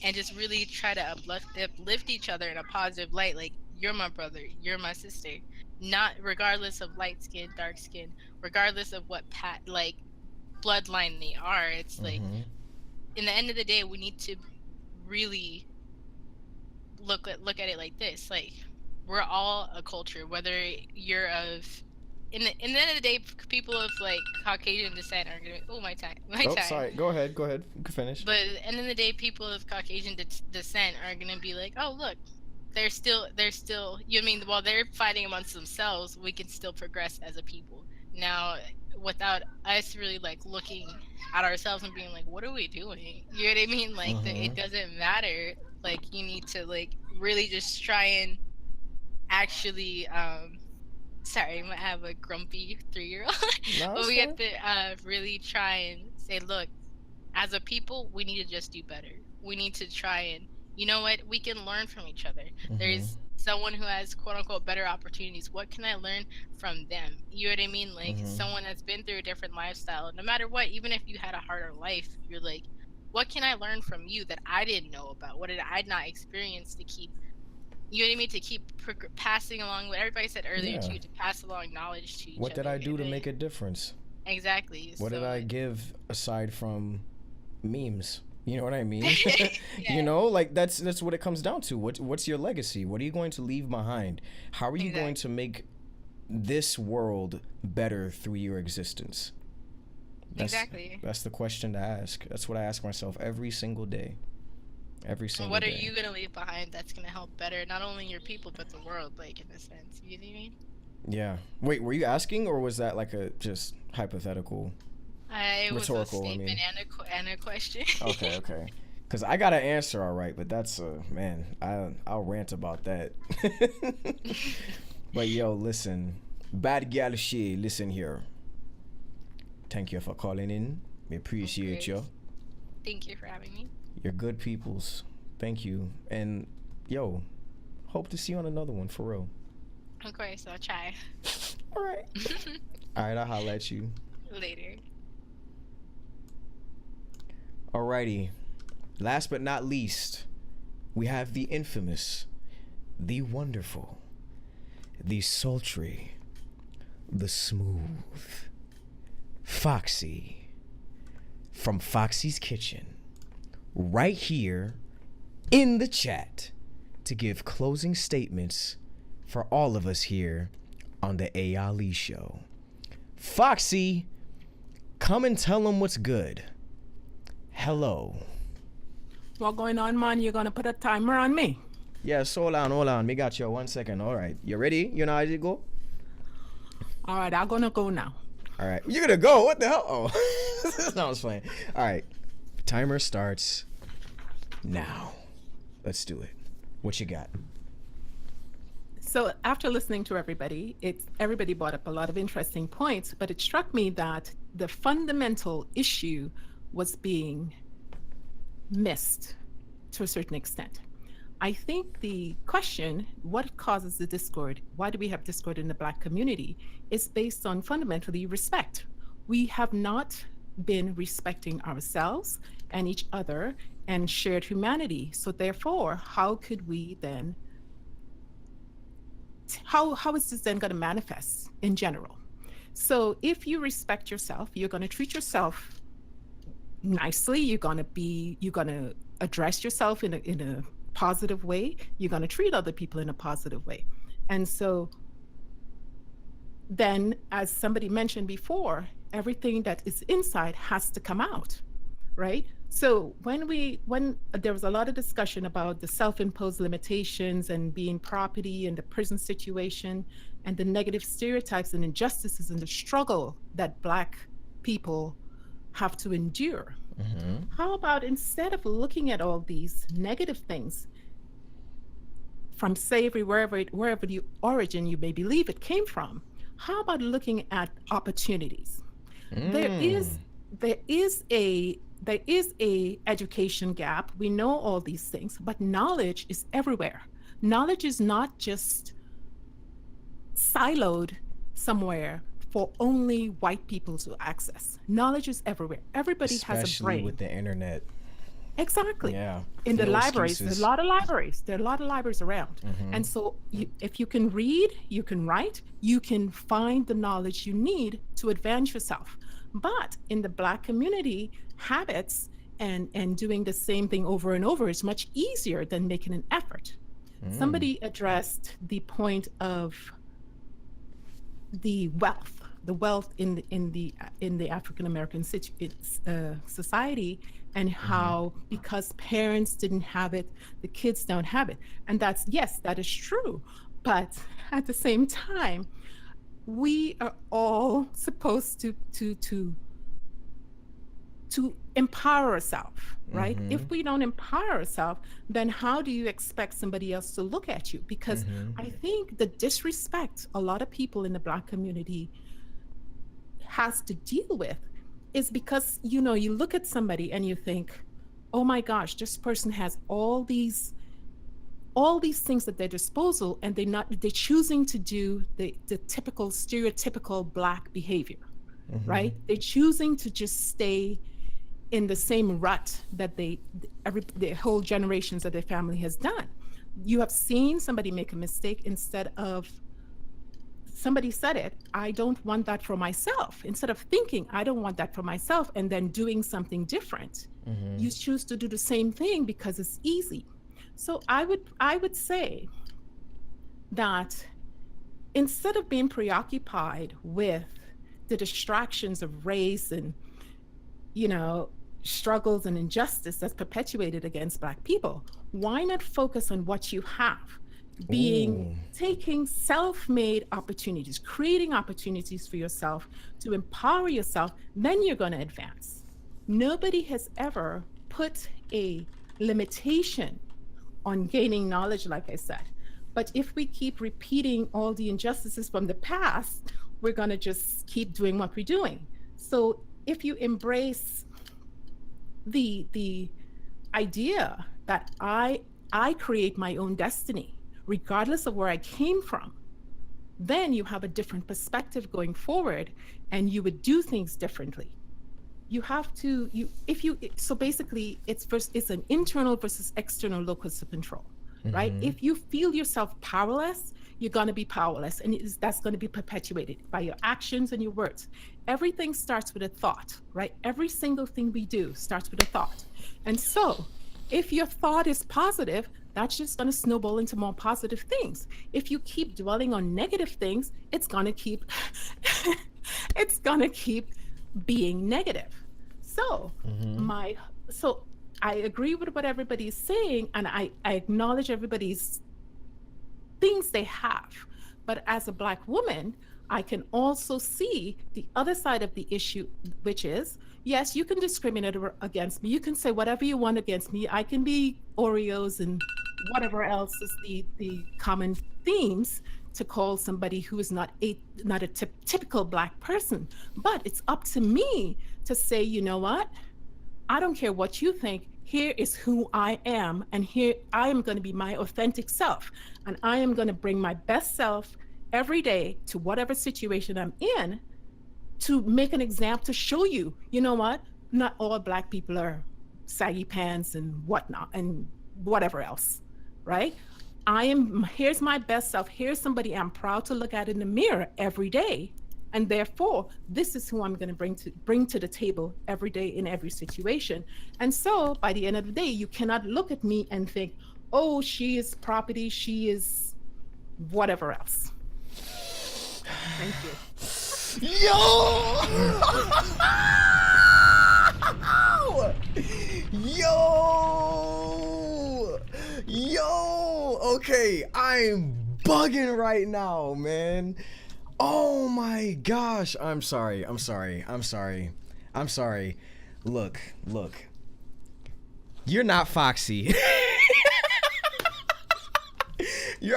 and just really try to uplift each other in a positive light, like you're my brother, you're my sister, not regardless of light skin, dark skin, regardless of what like bloodline they are. It's like, in the end of the day, we need to really look at it like this. Like, we're all a culture, whether you're of in the end of the day, people of like Caucasian descent are gonna my time. Sorry, go ahead, you can finish. But at the end of the day, people of Caucasian descent are gonna be like, oh look, they're still you know what I mean, while they're fighting amongst themselves, we can still progress as a people. Now, without us really like looking at ourselves and being like, what are we doing? You know what I mean? Like, it doesn't matter. Like, you need to like really just try and actually sorry, I might have a grumpy 3-year-old. But we have to really try and say, look, as a people, we need to just do better. We need to try and, you know what, we can learn from each other. There's someone who has quote unquote better opportunities. What can I learn from them? You know what I mean? Like, someone that's been through a different lifestyle, no matter what, even if you had a harder life, you're like, what can I learn from you that I didn't know about? What did I not experience to keep, you know what I mean, to keep passing along what everybody said earlier to you, to pass along knowledge to each other. What did I do to make a difference? Exactly. What did I give aside from memes? You know what I mean? You know, like that's what it comes down to. What's your legacy? What are you going to leave behind? How are you going to make this world better through your existence? That's the question to ask. That's what I ask myself every single day. What are you gonna leave behind that's gonna help better not only your people but the world, like, in a sense? You know what I mean? Yeah. Wait, were you asking, or was that like a just hypothetical? Rhetorical, was a statement and a question. Okay. Because I got an answer, all right, but that's man, I'll rant about that. But yo, listen, bad gal she, listen here. Thank you for calling in. We appreciate you. Thank you for having me. You're good peoples. Thank you. And yo, hope to see you on another one, for real. Of course, I'll try. All right. All right, I'll holler at you later. Alrighty. Last but not least, we have the infamous, the wonderful, the sultry, the smooth, Foxy from Foxy's Kitchen, right here in the chat to give closing statements for all of us here on the A. Ali Show. Foxy, come and tell them what's good. Hello. What going on, man? You're gonna put a timer on me? Yes, hold on. Me got you 1 second. All right. You ready? You know how to go? All right, I'm gonna go now. All right. You're gonna go? What the hell? Oh. No, I was playing. All right. Timer starts now. Let's do it. What you got? So after listening to everybody, everybody brought up a lot of interesting points, but it struck me that the fundamental issue was being missed to a certain extent. I think the question, what causes the discord, why do we have discord in the Black community, is based on fundamentally respect. We have not been respecting ourselves and each other and shared humanity. So therefore, how could we then, how is this then going to manifest in general? So if you respect yourself, you're going to treat yourself nicely, you're going to address yourself in a positive way, you're going to treat other people in a positive way. And so then, as somebody mentioned before, everything that is inside has to come out, right? So when there was a lot of discussion about the self-imposed limitations and being property and the prison situation and the negative stereotypes and injustices and the struggle that Black people have to endure. Mm-hmm. How about, instead of looking at all these negative things from slavery, wherever the origin you may believe it came from, how about looking at opportunities? There is there is a education gap. We know all these things, but knowledge is everywhere. Knowledge is not just siloed somewhere for only white people to access. Knowledge is everywhere. Everybody has a Especially brain. with the internet. Exactly. Yeah. In the No libraries, excuses. there's a lot of libraries. There are a lot of libraries around. And so if you can read, you can write, you can find the knowledge you need to advance yourself. But in the Black community, habits and doing the same thing over and over is much easier than making an effort. Somebody addressed the point of the wealth in the African American society, and how because parents didn't have it, the kids don't have it. And that's, yes, that is true. But at the same time, we are all supposed to empower ourselves, right? If we don't empower ourselves, then how do you expect somebody else to look at you? Because I think the disrespect a lot of people in the Black community has to deal with is because, you know, you look at somebody and you think, oh my gosh, this person has all these things at their disposal, and they're choosing to do the typical stereotypical Black behavior, right? They're choosing to just stay in the same rut that the whole generations of their family has done. You have seen somebody make a mistake, instead of somebody said it, I don't want that for myself. Instead of thinking, I don't want that for myself, and then doing something different, you choose to do the same thing because it's easy. So I would say that instead of being preoccupied with the distractions of race and, you know, struggles and injustice that's perpetuated against Black people, why not focus on what you have? Taking self-made opportunities, creating opportunities for yourself to empower yourself, then you're going to advance. Nobody has ever put a limitation on gaining knowledge, like I said. But if we keep repeating all the injustices from the past, we're going to just keep doing what we're doing. So if you embrace the idea that I create my own destiny, regardless of where I came from, then you have a different perspective going forward, and you would do things differently. You have to, so basically it's an internal versus external locus of control, right? If you feel yourself powerless, you're going to be powerless, and that's going to be perpetuated by your actions and your words. Everything starts with a thought, right? Every single thing we do starts with a thought. And so if your thought is positive, that's just going to snowball into more positive things. If you keep dwelling on negative things, it's going to keep being negative. So so I agree with what everybody's saying, and I acknowledge everybody's things they have. But as a Black woman, I can also see the other side of the issue, which is, yes, you can discriminate against me. You can say whatever you want against me. I can be Oreos and whatever else is the common themes to call somebody who is not a typical Black person. But it's up to me to say, you know what? I don't care what you think. Here is who I am, and here I am going to be my authentic self, and I am going to bring my best self every day to whatever situation I'm in, to make an example, to show you, you know what? Not all Black people are saggy pants and whatnot and whatever else, right? Here's my best self. Here's somebody I'm proud to look at in the mirror every day. And therefore, this is who I'm going to bring to the table every day in every situation. And so by the end of the day, you cannot look at me and think, oh, she is property, she is whatever else. Thank you. Yo, okay, I'm bugging right now, man. Oh my gosh, I'm sorry. Look, you're not Foxy.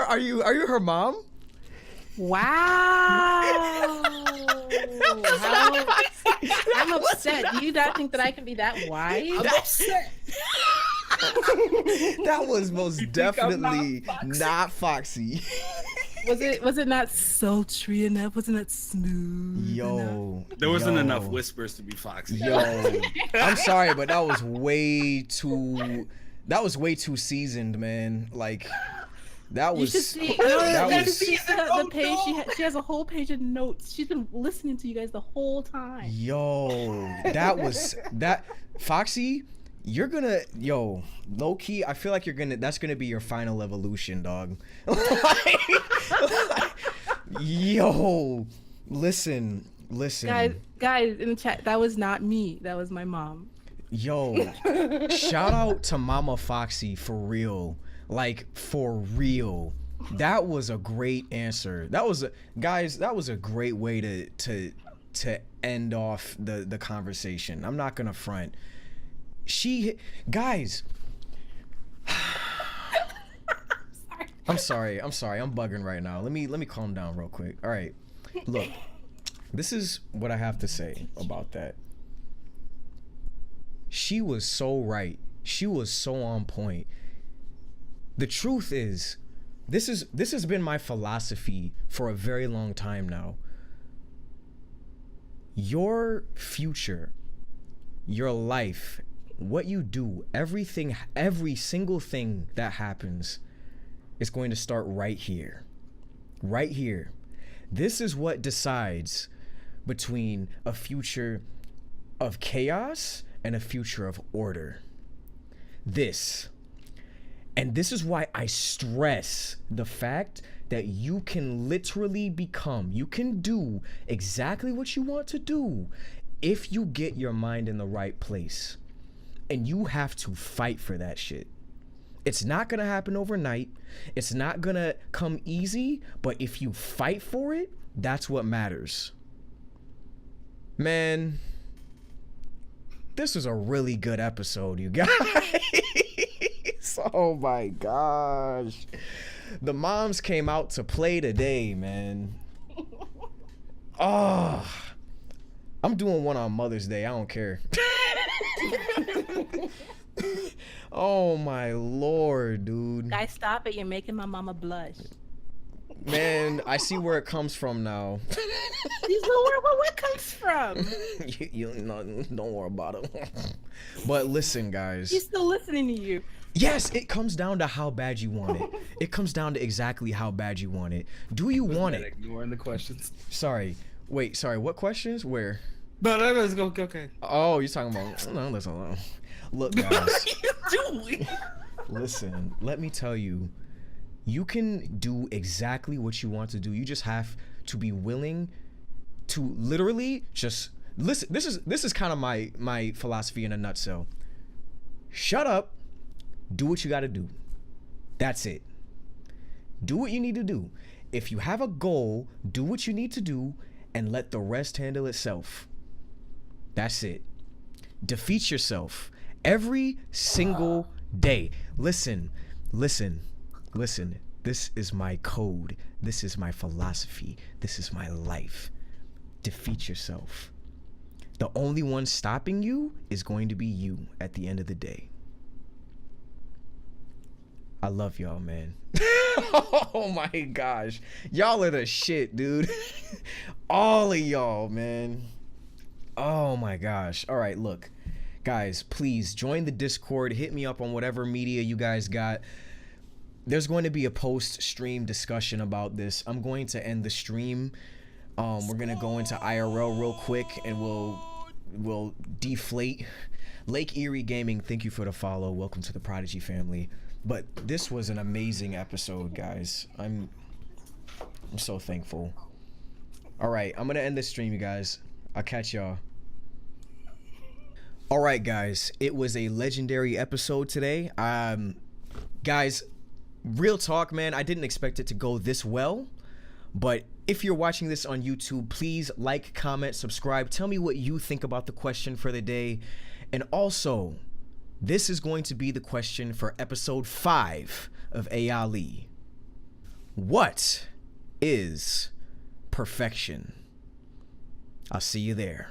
Are you her mom? Wow. I'm upset. Do you not think that I can be that wise? I'm upset. That was most I'm definitely not Foxy? not Foxy. Was it not sultry enough? Wasn't it smooth enough? Yo, There wasn't yo, enough whispers to be Foxy. Yo, I'm sorry, but that was way too seasoned, man. Like that You was should see. that You should was see the page. She has a whole page of notes. She's been listening to you guys the whole time. yo, that Foxy. You're gonna, low key, I feel like that's gonna be your final evolution, dog. Yo, listen. Guys in the chat, that was not me. That was my mom. Yo, shout out to Mama Foxy for real. Like, for real. That was a great answer. That was a great way to end off the conversation. I'm not gonna front. Guys. I'm sorry. I'm bugging right now. Let me calm down real quick. All right. Look, this is what I have to say about that. She was so right. She was so on point. The truth is, this has been my philosophy for a very long time now. Your future, your life, what you do, everything, every single thing that happens is going to start right here. Right here. This is what decides between a future of chaos and a future of order. And this is why I stress the fact that you can literally you can do exactly what you want to do if you get your mind in the right place. And you have to fight for that shit. It's not gonna happen overnight. It's not gonna come easy, but if you fight for it, that's what matters. Man, this was a really good episode, you guys. Oh my gosh. The moms came out to play today, man. Oh, I'm doing one on Mother's Day. I don't care. Oh my Lord, dude. Guys, stop it. You're making my mama blush. Man, I see where it comes from now. You know where it comes from. you don't worry about it. But listen, guys. He's still listening to you. Yes, it comes down to how bad you want it. It comes down to exactly how bad you want it. Do you want it? Ignoring the questions. Sorry. Wait, sorry. What questions? Where? No, let's go. Okay. Oh, you're talking about... No, listen. Look, guys. What are you doing? Listen, let me tell you. You can do exactly what you want to do. You just have to be willing to literally just... Listen, this is kind of my philosophy in a nutshell. Shut up. Do what you got to do. That's it. Do what you need to do. If you have a goal, do what you need to do and let the rest handle itself. That's it. Defeat yourself every single day. Listen. This is my code. This is my philosophy. This is my life. Defeat yourself. The only one stopping you is going to be you at the end of the day. I love y'all, man. Oh my gosh. Y'all are the shit, dude. All of y'all, man. Oh my gosh. All right, look. Guys, please join the Discord. Hit me up on whatever media you guys got. There's going to be a post-stream discussion about this. I'm going to end the stream. We're going to go into IRL real quick and we'll deflate. Lake Erie Gaming, thank you for the follow. Welcome to the Prodigy family. But this was an amazing episode, guys. I'm so thankful. All right, I'm going to end this stream, you guys. I'll catch y'all. All right, guys. It was a legendary episode today. Guys, real talk, man. I didn't expect it to go this well. But if you're watching this on YouTube, please like, comment, subscribe. Tell me what you think about the question for the day. And also... this is going to be the question for episode 5 of Ali. What is perfection? I'll see you there.